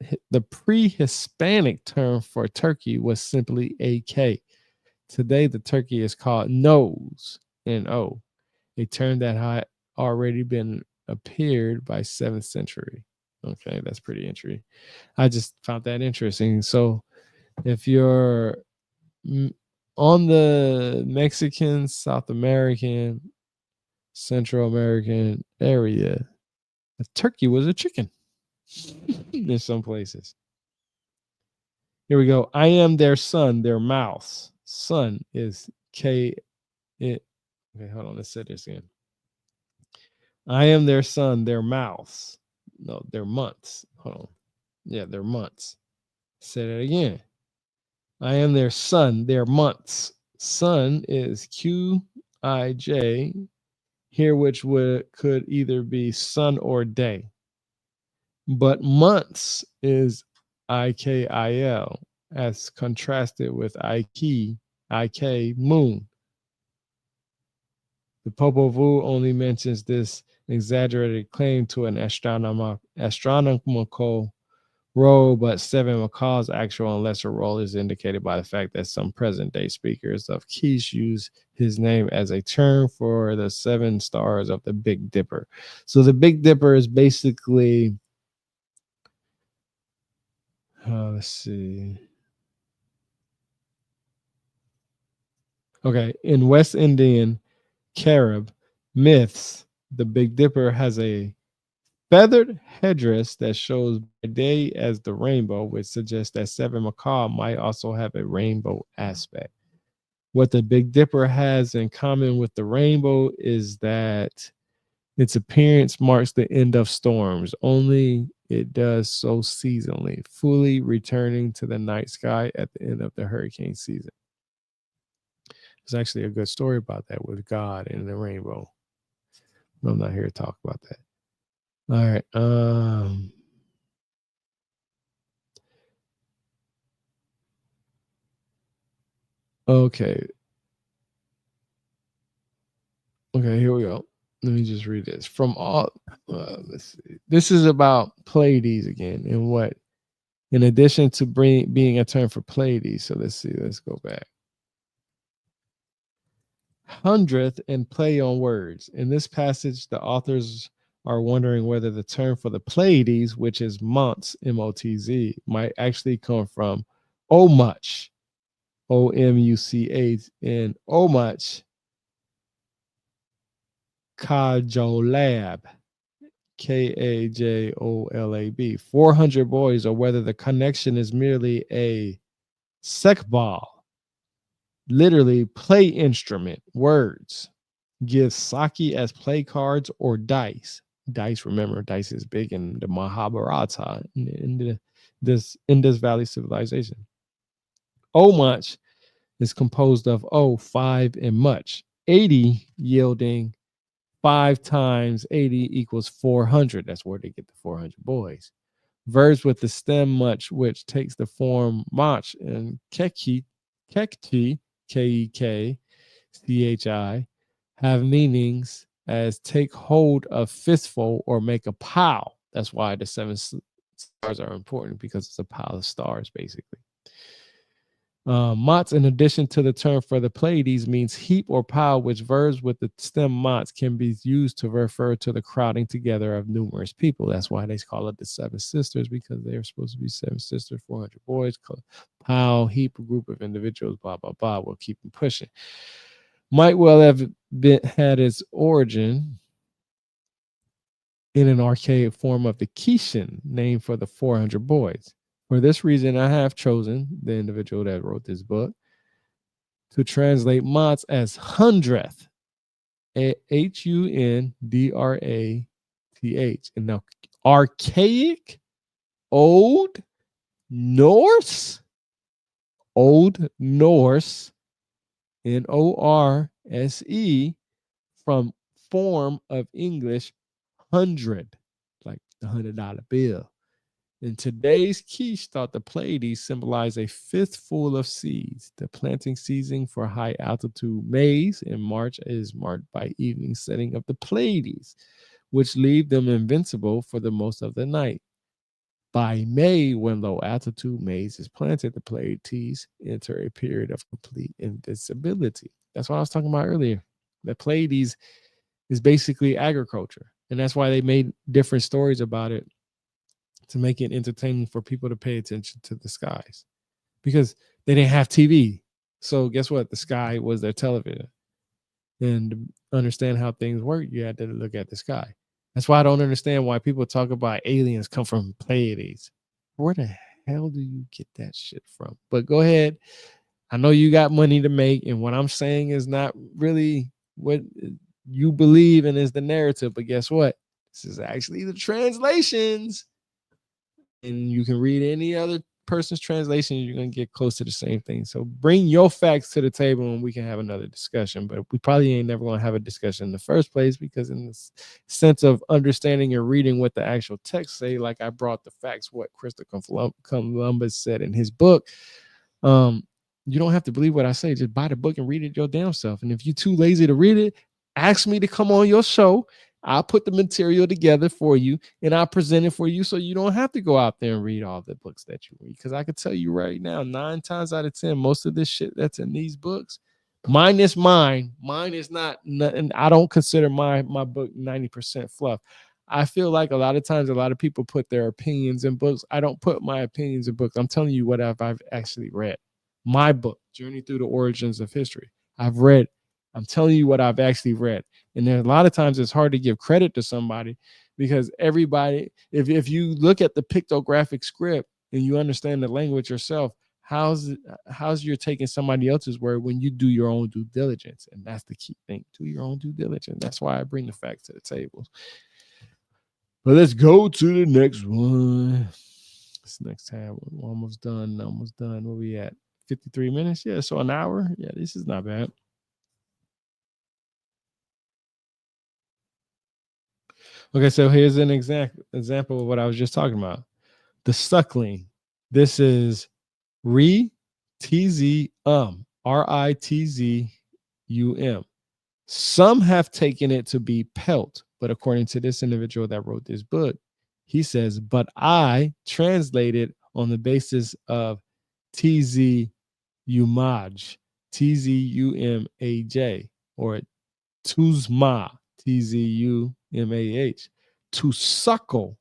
term for turkey was simply AK. Today, the turkey is called nose, N-O, a term that had already been appeared by 7th century. Okay, that's pretty interesting. I just found that interesting. So if you're on the Mexican, South American, Central American area, a turkey was a chicken in some places. Here we go. I am their son, their mouse. Son is K. Okay, hold on. Let's say this again. I am their son, their mouse. No, their months. Hold on. Yeah, their months. Say that again. I am their son, their months. Son is QIJ, here which could either be sun or day. But months is IKIL, as contrasted with IK, moon. The Popol Vuh only mentions this exaggerated claim to an astronomical role, but Seven Macaul's actual and lesser role is indicated by the fact that some present-day speakers of Kish use his name as a term for the 7 stars of the Big Dipper. So the Big Dipper is basically, let's see. Okay, in West Indian Carib myths, the Big Dipper has a feathered headdress that shows by day as the rainbow, which suggests that Seven Macaw might also have a rainbow aspect. What the Big Dipper has in common with the rainbow is that its appearance marks the end of storms, only it does so seasonally, fully returning to the night sky at the end of the hurricane season. There's actually a good story about that with God and the rainbow. I'm not here to talk about that. All right. Okay. Okay, here we go. Let me just read this. From all, let's see. This is about Pleiades again, and what, in addition to being a term for Pleiades. So let's see. Let's go back. 100th and play on words. In this passage, the authors are wondering whether the term for the Pleiades, which is months, M-O-T-Z, might actually come from Omuch, O-M-U-C-H, and Omuch Kajolab, Kajolab, 400 boys, or whether the connection is merely a sekbal, literally play instrument, words, give sake as play cards or dice. Dice, remember, dice is big in the Mahabharata, in this Indus Valley civilization. Omuch is composed of 5 and much, 80 yielding 5 times 80 equals 400. That's where they get the 400 boys. Verbs with the stem much, which takes the form mach and kekchi, K-E-K-C-H-I, have meanings as take hold of fistful or make a pile. That's why the seven stars are important, because it's a pile of stars, basically. Mots, in addition to the term for the Pleiades, means heap or pile, which verbs with the stem mots can be used to refer to the crowding together of numerous people. That's why they call it the seven sisters, because they're supposed to be seven sisters, 400 boys, pile, heap, a group of individuals, blah, blah, blah. We'll keep them pushing. Might well have had its origin in an archaic form of the Kishin, named for the 400 boys. For this reason, I have chosen the individual that wrote this book to translate mots as hundredth, Hundrath. And now, archaic, Old Norse, Norse, from form of English 100, like the $100 bill. In today's quiche thought the Pleiades symbolize a fistful of seeds. The planting season for high altitude maize in March is marked by evening setting of the Pleiades, which leave them invincible for the most of the night. By May, when low altitude maize is planted, the Pleiades enter a period of complete invincibility. That's what I was talking about earlier. The Pleiades is basically agriculture, and that's why they made different stories about it, to make it entertaining for people to pay attention to the skies, because they didn't have TV. So guess what? The sky was their television. And to understand how things work, you had to look at the sky. That's why I don't understand why people talk about aliens come from Pleiades. Where the hell do you get that shit from? But go ahead. I know you got money to make, and what I'm saying is not really what you believe and is the narrative. But guess what? This is actually the translations. And you can read any other person's translation, you're going to get close to the same thing. So bring your facts to the table and we can have another discussion. But we probably ain't never going to have a discussion in the first place, because in the sense of understanding and reading what the actual text say, like I brought the facts, what Christopher Columbus said in his book, you don't have to believe what I say. Just buy the book and read it your damn self. And if you're too lazy to read it, ask me to come on your show. I'll put the material together for you and I'll present it for you, so you don't have to go out there and read all the books that you read. Because I can tell you right now, 9 times out of 10, most of this shit that's in these books, mine is not nothing. I don't consider my book 90% fluff. I feel like a lot of times a lot of people put their opinions in books. I don't put my opinions in books. I'm telling you what I've actually read. My book, Journey Through the Origins of History. I'm telling you what I've actually read. And then a lot of times it's hard to give credit to somebody, because everybody, if you look at the pictographic script and you understand the language yourself, how's you're taking somebody else's word when you do your own due diligence? And that's the key thing. Do your own due diligence. That's why I bring the facts to the table. But let's go to the next one. This next tab, we're almost done. Where we at? 53 minutes? Yeah, so an hour. Yeah, this is not bad. Okay, so here's an example of what I was just talking about. The suckling. This is Ritzum, Ritzum. Some have taken it to be pelt, but according to this individual that wrote this book, he says, but I translated on the basis of TZ Umaj, TZUMAJ, or Tuzma, TZUMAH, to suckle.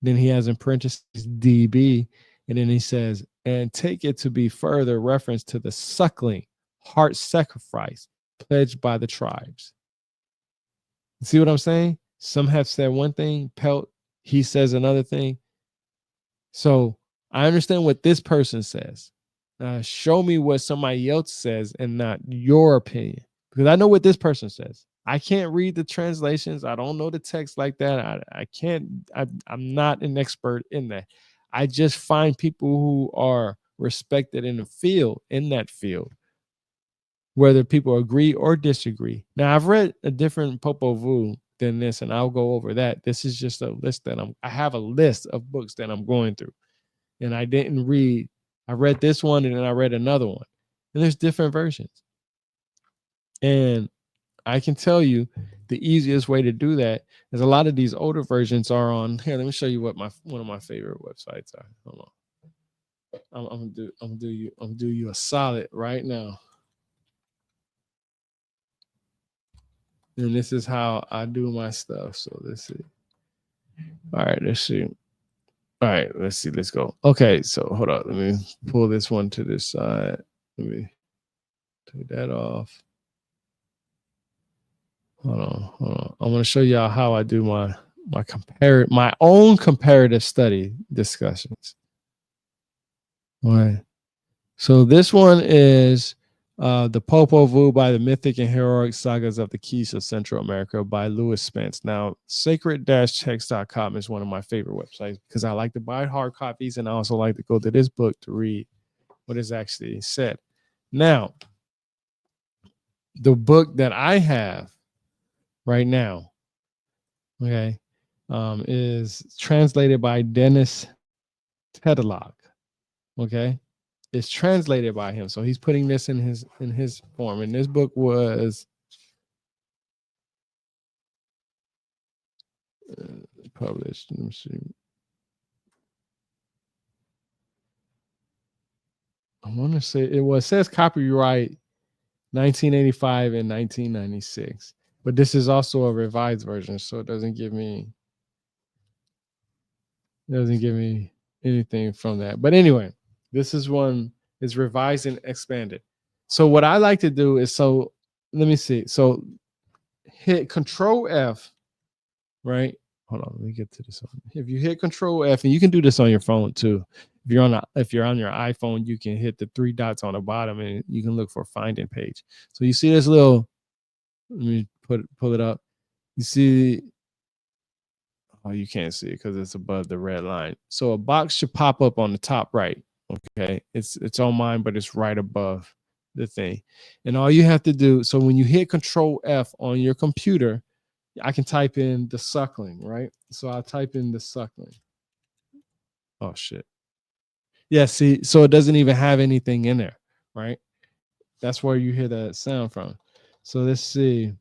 Then he has in parentheses DB, and then he says, and take it to be further reference to the suckling, heart sacrifice pledged by the tribes. See what I'm saying? Some have said one thing, pelt, he says another thing. So I understand what this person says. Show me what somebody else says and not your opinion, because I know what this person says. I can't read the translations. I don't know the text like that. I'm not an expert in that. I just find people who are respected in the field, in that field, whether people agree or disagree. Now, I've read a different Popol Vuh than this, and I'll go over that. This is just a list that I have a list of books that I'm going through, and I didn't read. I read this one, and then I read another one, and there's different versions. And I can tell you the easiest way to do that is a lot of these older versions are on here. Let me show you what one of my favorite websites are. Hold on. I'm gonna do you a solid right now. And this is how I do my stuff. So let's see. All right, let's see. All right, let's see. Let's go. Okay, so hold on. Let me pull this one to this side. Let me take that off. Hold on. I'm gonna show y'all how I do my own comparative study discussions. All right. So this one is the Popol Vuh by the Mythic and Heroic Sagas of the Keys of Central America by Lewis Spence. Now, sacred-text.com is one of my favorite websites because I like to buy hard copies and I also like to go to this book to read what is actually said. Now, the book that I have right now, okay, is translated by Dennis Tedlock. Okay, it's translated by him, so he's putting this in his form. And this book was published. Let me see. I want to say it says copyright 1985 and 1996, but this is also a revised version, so it doesn't give me anything from that. But anyway, this is one is revised and expanded. So what I like to do is, so let me see. So hit Control F, right? Hold on, let me get to this one. If you hit Control F, and you can do this on your phone too. If you're on your iPhone, you can hit the three dots on the bottom and you can look for finding page. So you see this little, let me pull it up. You see, oh, you can't see it because it's above the red line. So a box should pop up on the top right. Okay, it's on mine, but it's right above the thing. And all you have to do, so when you hit Control F on your computer, I can type in the suckling, right? So I'll type in the suckling. Oh shit. Yeah, see, so it doesn't even have anything in there, right? That's where you hear that sound from. So let's see.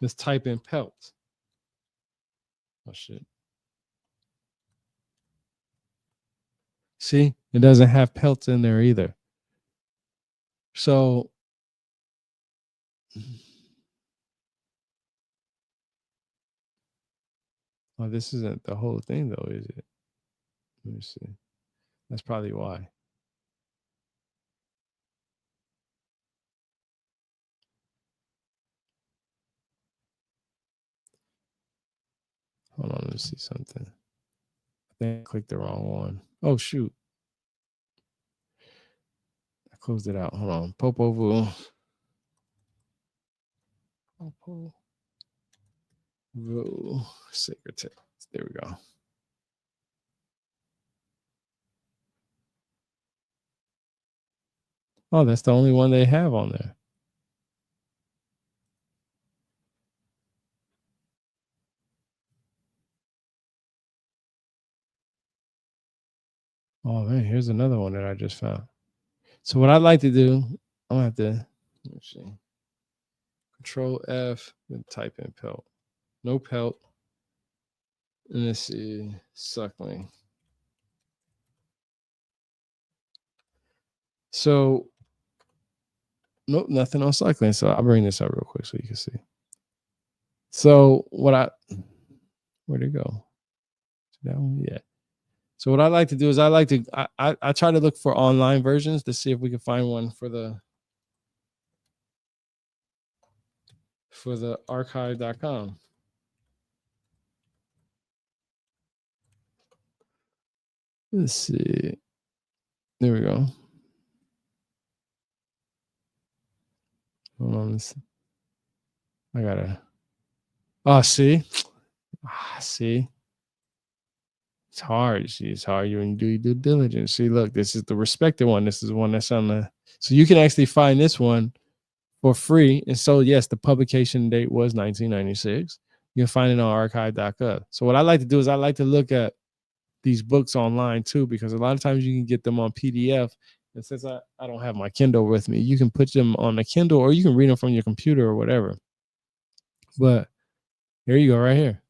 Let's type in pelt. Oh shit. See, it doesn't have pelts in there either. So oh, this isn't the whole thing though, is it? Let me see. That's probably why. Hold on, let me see something. I think I clicked the wrong one. Oh shoot. I closed it out. Hold on. Popol Vuh. Popol Vuh. Sacred text. There we go. Oh, that's the only one they have on there. Oh man, here's another one that I just found. So what I'd like to do, I'm gonna have to, let's see. Control F and type in pelt. No pelt. And let's see, suckling. So nope, nothing on suckling. So I'll bring this up real quick so you can see. So where'd it go? That one? Yeah. So what I like to do is I try to look for online versions to see if we can find one for the archive.com. Let's see. There we go. Hold on. I gotta. Oh, see. See. It's hard. See, it's hard when you do your due diligence. See, look, this is the respected one. This is the one that's on the. So you can actually find this one for free. And so, yes, the publication date was 1996. You can find it on archive.gov. So what I like to do is I like to look at these books online too, because a lot of times you can get them on PDF. And since I don't have my Kindle with me, you can put them on a Kindle or you can read them from your computer or whatever. But here you go, right here.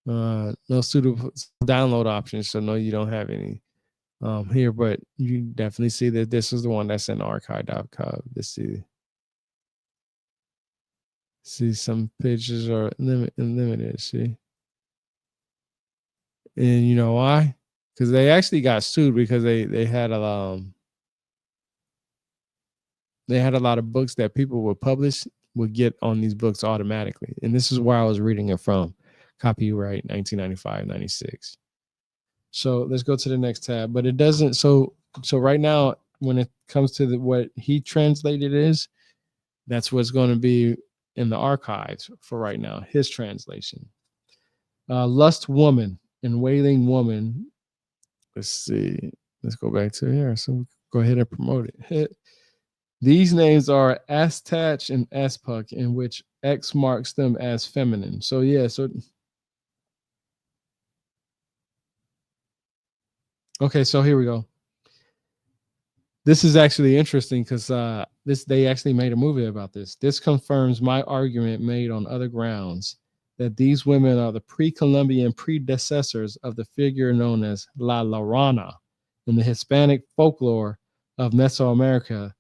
No suitable download options, so no, you don't have any here, but you definitely see that this is the one that's in archive.gov. Let's see some pictures are limited. See, and you know why? Because they actually got sued because they had a lot of books that people would publish would get on these books automatically, and this is where I was reading it from. Copyright 1995-96. So let's go to the next tab. But it doesn't. So right now, when it comes to what he translated that's what's going to be in the archives for right now. His translation. Lust woman and wailing woman. Let's see. Let's go back to here. So go ahead and promote it. These names are Astach and Aspuk, in which X marks them as feminine. So yeah. So okay. So here we go. This is actually interesting because they actually made a movie about this. This confirms my argument made on other grounds that these women are the pre-Columbian predecessors of the figure known as La Llorona in the Hispanic folklore of Mesoamerica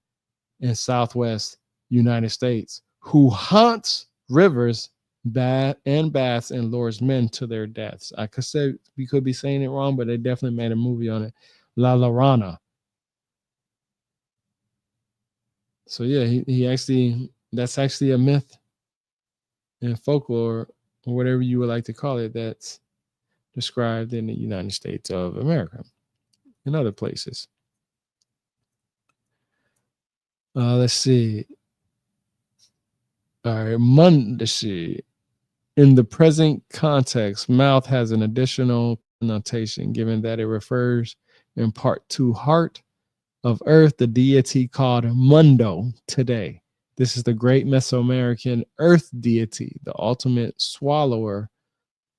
and Southwest United States, who haunts rivers, baths and lures men to their deaths. I could say we could be saying it wrong, but they definitely made a movie on it. La Llorona. So yeah, he actually that's actually a myth and folklore or whatever you would like to call it that's described in the United States of America and other places. Let's see. All right, let's see. In the present context, mouth has an additional connotation given that it refers in part to heart of earth, the deity called Mundo today. This is the great Mesoamerican earth deity, the ultimate swallower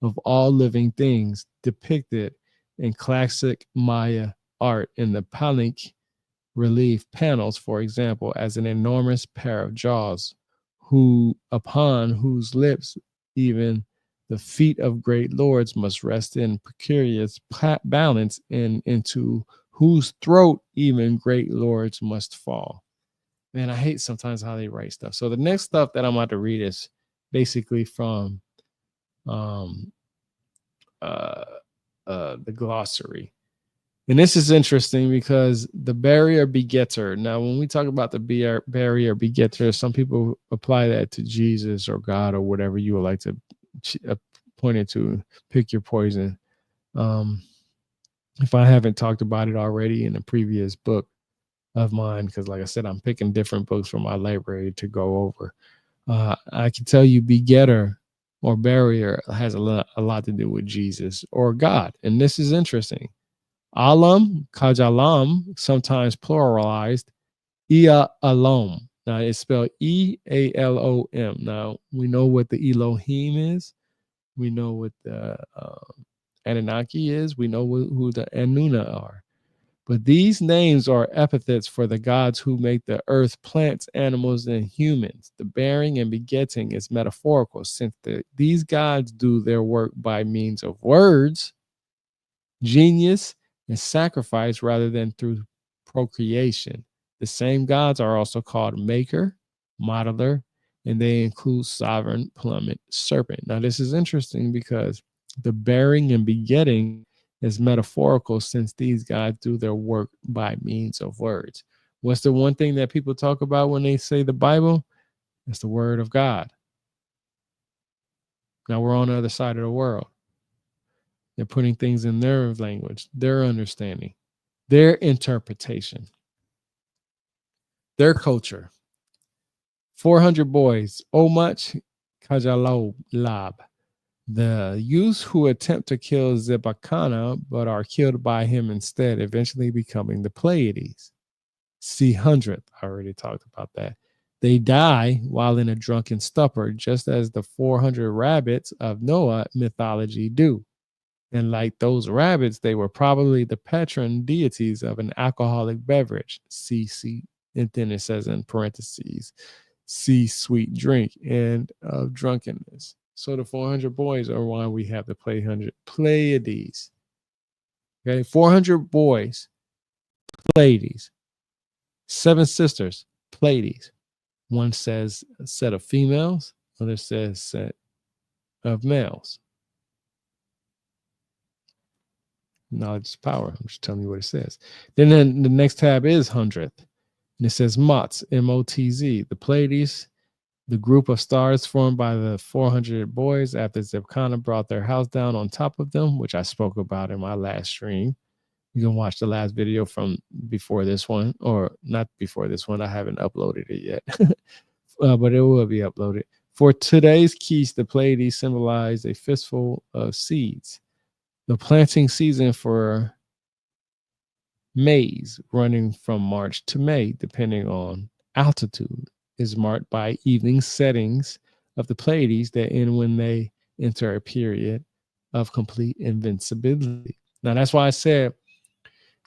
of all living things, depicted in classic Maya art in the Palenque relief panels, for example, as an enormous pair of jaws, upon whose lips even the feet of great lords must rest in precarious balance, and into whose throat even great lords must fall. Man, I hate sometimes how they write stuff. So the next stuff that I'm about to read is basically from um, the glossary. And this is interesting because the barrier begetter. Now, when we talk about the barrier begetter, some people apply that to Jesus or God or whatever you would like to point it to. Pick your poison. If I haven't talked about it already in a previous book of mine, because like I said, I'm picking different books from my library to go over. I can tell you begetter or barrier has a lot to do with Jesus or God. And this is interesting. Alam, Kajalam, sometimes pluralized, Ia Alom. Now it's spelled Ealom. Now we know what the Elohim is. We know what the Anunnaki is. We know who the Anuna are. But these names are epithets for the gods who make the earth, plants, animals, and humans. The bearing and begetting is metaphorical, since these gods do their work by means of words, genius, and sacrifice rather than through procreation. The same gods are also called maker, modeler, and they include sovereign, plummet, serpent. Now, this is interesting because the bearing and begetting is metaphorical, since these gods do their work by means of words. What's the one thing that people talk about when they say the Bible? It's the word of God. Now we're on the other side of the world. They're putting things in their language, their understanding, their interpretation, their culture. 400 boys, much Kajalob Lab. The youths who attempt to kill Zebakana but are killed by him instead, eventually becoming the Pleiades. C-100, I already talked about that. They die while in a drunken stupor, just as the 400 rabbits of Noah mythology do. And like those rabbits, they were probably the patron deities of an alcoholic beverage. CC, and then it says in parentheses, see sweet drink and of drunkenness. So the 400 boys are why we have the Pleiades. Okay, 400 boys, Pleiades. 7 sisters, Pleiades. One says a set of females, other says set of males. Knowledge is power. I'm just telling you what it says. Then the next tab is 100th. And it says Mots, M-O-T-Z. The Pleiades, the group of stars formed by the 400 boys after Zebkana brought their house down on top of them, which I spoke about in my last stream. You can watch the last video from before this one, or not before this one. I haven't uploaded it yet, but it will be uploaded. For today's keys, the Pleiades symbolize a fistful of seeds. The planting season for maize, running from March to May, depending on altitude, is marked by evening settings of the Pleiades that end when they enter a period of complete invincibility. Now, that's why I said,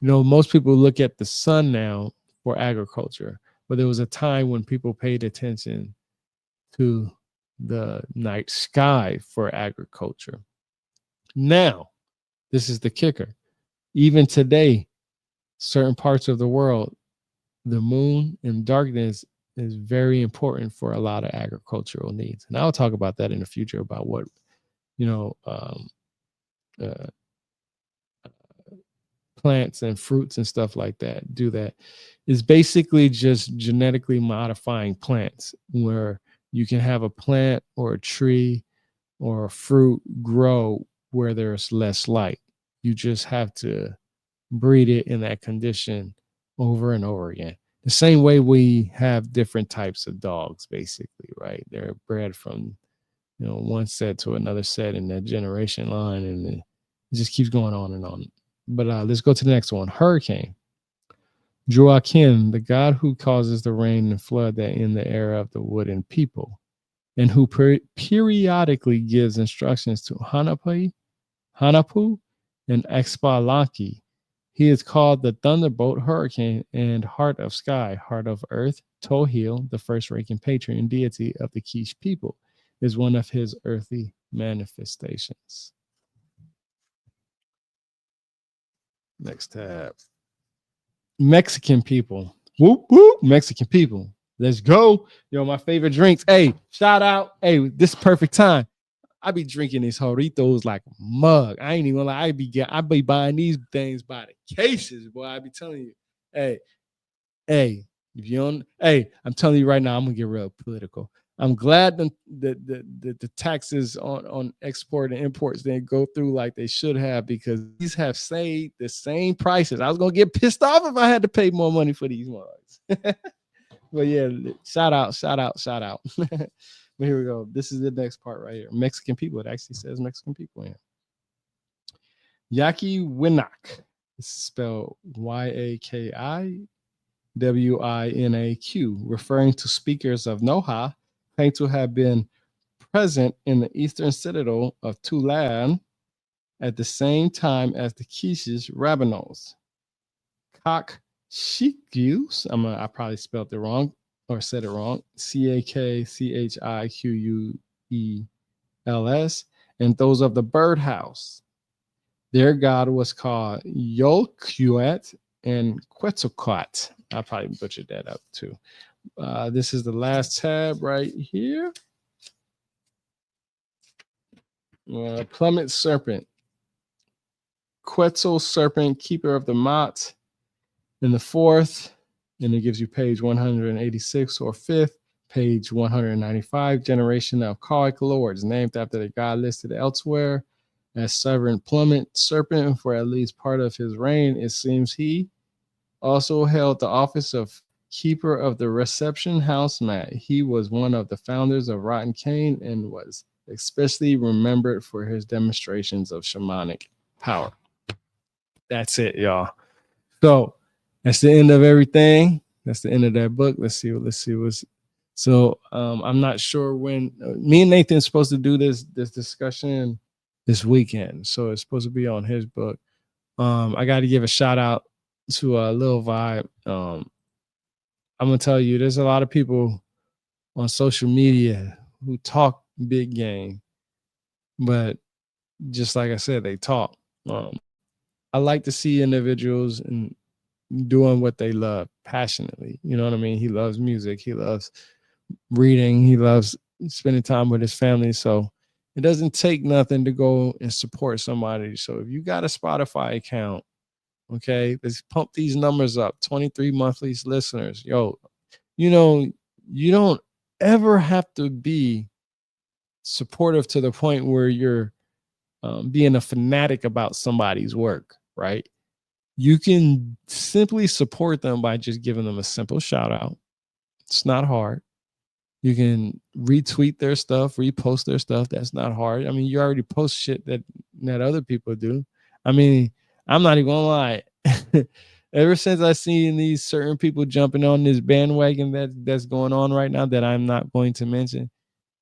most people look at the sun now for agriculture, but there was a time when people paid attention to the night sky for agriculture. Now, this is the kicker. Even today, certain parts of the world, the moon and darkness is very important for a lot of agricultural needs. And I'll talk about that in the future about what, plants and fruits and stuff like that do that. Is basically just genetically modifying plants where you can have a plant or a tree or a fruit grow where there's less light. You just have to breed it in that condition over and over again. The same way we have different types of dogs, basically, right? They're bred from, one set to another set in that generation line, and it just keeps going on and on. But let's go to the next one. Hurricane. Joachim, the god who causes the rain and flood that end the era of the wooden people, and who periodically gives instructions to Hanapu and Expalanki. He is called the Thunderbolt Hurricane and Heart of Sky, Heart of Earth. Tohil, the first ranking patron and deity of the Quiche people, is one of his earthly manifestations. Next tab. Mexican people. Whoop, whoop. Mexican people. Let's go. My favorite drinks. Hey, shout out. Hey, this is perfect time. I be drinking these Joritos like a mug. I ain't even lie. I be buying these things by the cases, boy. I be telling you. Hey, if you don't, I'm telling you right now, I'm gonna get real political. I'm glad the taxes on export and imports didn't go through like they should have, because these have stayed the same prices. I was gonna get pissed off if I had to pay more money for these mugs. But yeah, shout out. But here we go. This is the next part right here. Mexican people. It actually says Mexican people here. Yaki Winak. This is spelled Yakiwinaq, referring to speakers of Noha, claim to have been present in the eastern citadel of Tulane at the same time as the Quiches Rabanos. Kakchikus, I probably spelled it wrong or said it wrong, Cakchiquels, and those of the birdhouse. Their god was called Yolquet and Quetzalcoatl. I probably butchered that up too. This is the last tab right here. Plummet serpent. Quetzal serpent, keeper of the Mott. In the 4th, and it gives you page 186 or 5th, page 195, generation of Kauic lords, named after the god listed elsewhere as sovereign plummet serpent for at least part of his reign. It seems he also held the office of keeper of the reception house mat. He was one of the founders of Rotten Cane and was especially remembered for his demonstrations of shamanic power. That's it, y'all. So that's the end of everything. That's the end of that book. Let's see what's. So I'm not sure when me and Nathan's supposed to do this discussion this weekend. So it's supposed to be on his book. I got to give a shout out to Lil Vibe. I'm gonna tell you, there's a lot of people on social media who talk big game, but just like I said, they talk. Um, I like to see individuals and doing what they love passionately. You know what I mean? He loves music. He loves reading. He loves spending time with his family. So it doesn't take nothing to go and support somebody. So if you got a Spotify account, okay, let's pump these numbers up. 23 monthly listeners. Yo, you know, you don't ever have to be supportive to the point where you're being a fanatic about somebody's work, right? You can simply support them by just giving them a simple shout out. It's not hard. You can retweet their stuff, repost their stuff. That's not hard. I mean, you already post shit that other people do. I mean, I'm not even gonna lie. Ever since I seen these certain people jumping on this bandwagon that's going on right now that I'm not going to mention,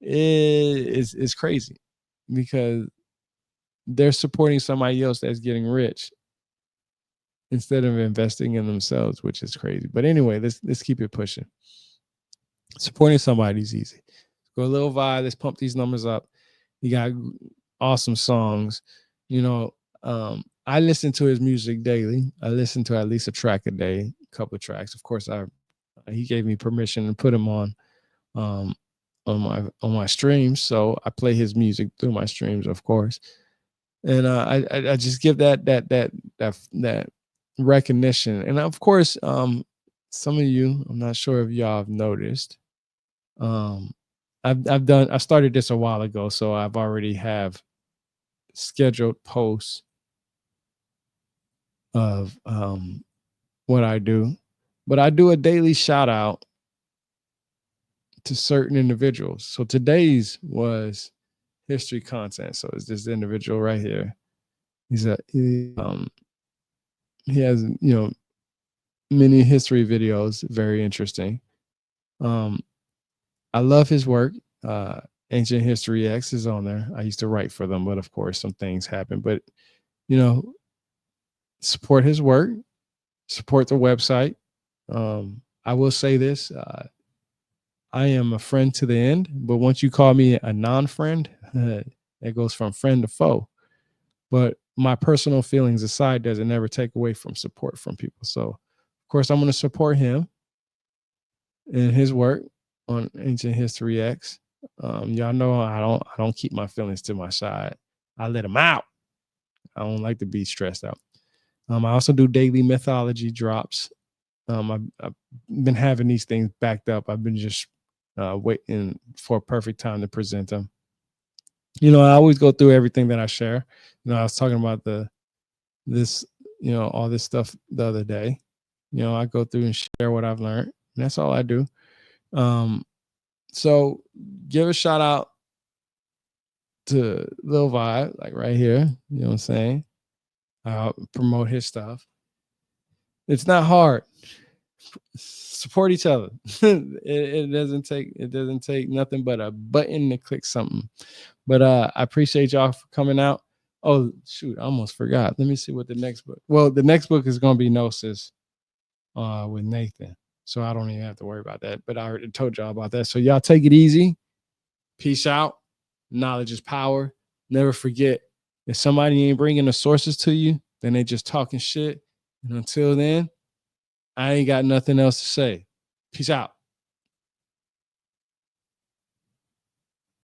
it's crazy because they're supporting somebody else that's getting rich instead of investing in themselves, which is crazy. But anyway, let's keep it pushing. Supporting somebody's easy. Go a little vibe. Let's pump these numbers up. You got awesome songs. You know, I listen to his music daily. I listen to at least a track a day, a couple of tracks. Of course, he gave me permission to put him um, on my streams, so I play his music through my streams, of course. And I just give that recognition. And of course, some of you, I'm not sure if y'all have noticed. Um, I started this a while ago, so I've already have scheduled posts of what I do, but I do a daily shout out to certain individuals. So today's was history content. So it's this individual right here. He has many history videos, very interesting. I love his work. Ancient History X is on there. I used to write for them, but of course some things happen. But you know, support his work, support the website. I will say this: I am a friend to the end, but once you call me a non-friend, it goes from friend to foe. But my personal feelings aside, doesn't ever take away from support from people. So, of course, I'm going to support him and his work on Ancient History X. Y'all know I don't keep my feelings to my side. I let them out. I don't like to be stressed out. I also do daily mythology drops. I've been having these things backed up. I've been just waiting for a perfect time to present them. You know, I always go through everything that I share. You know, I was talking about this, all this stuff the other day. You know, I go through and share what I've learned. And that's all I do. So give a shout out to Lil Vibe, like right here. You know what I'm saying? Promote his stuff. It's not hard. Support each other. It doesn't take nothing but a button to click something. But I appreciate y'all for coming out. Oh shoot, I almost forgot. Let me see what the next book. Well, the next book is gonna be Gnosis with Nathan. So I don't even have to worry about that. But I already told y'all about that. So y'all take it easy. Peace out. Knowledge is power. Never forget, if somebody ain't bringing the sources to you, then they just talking shit. And until then, I ain't got nothing else to say. Peace out.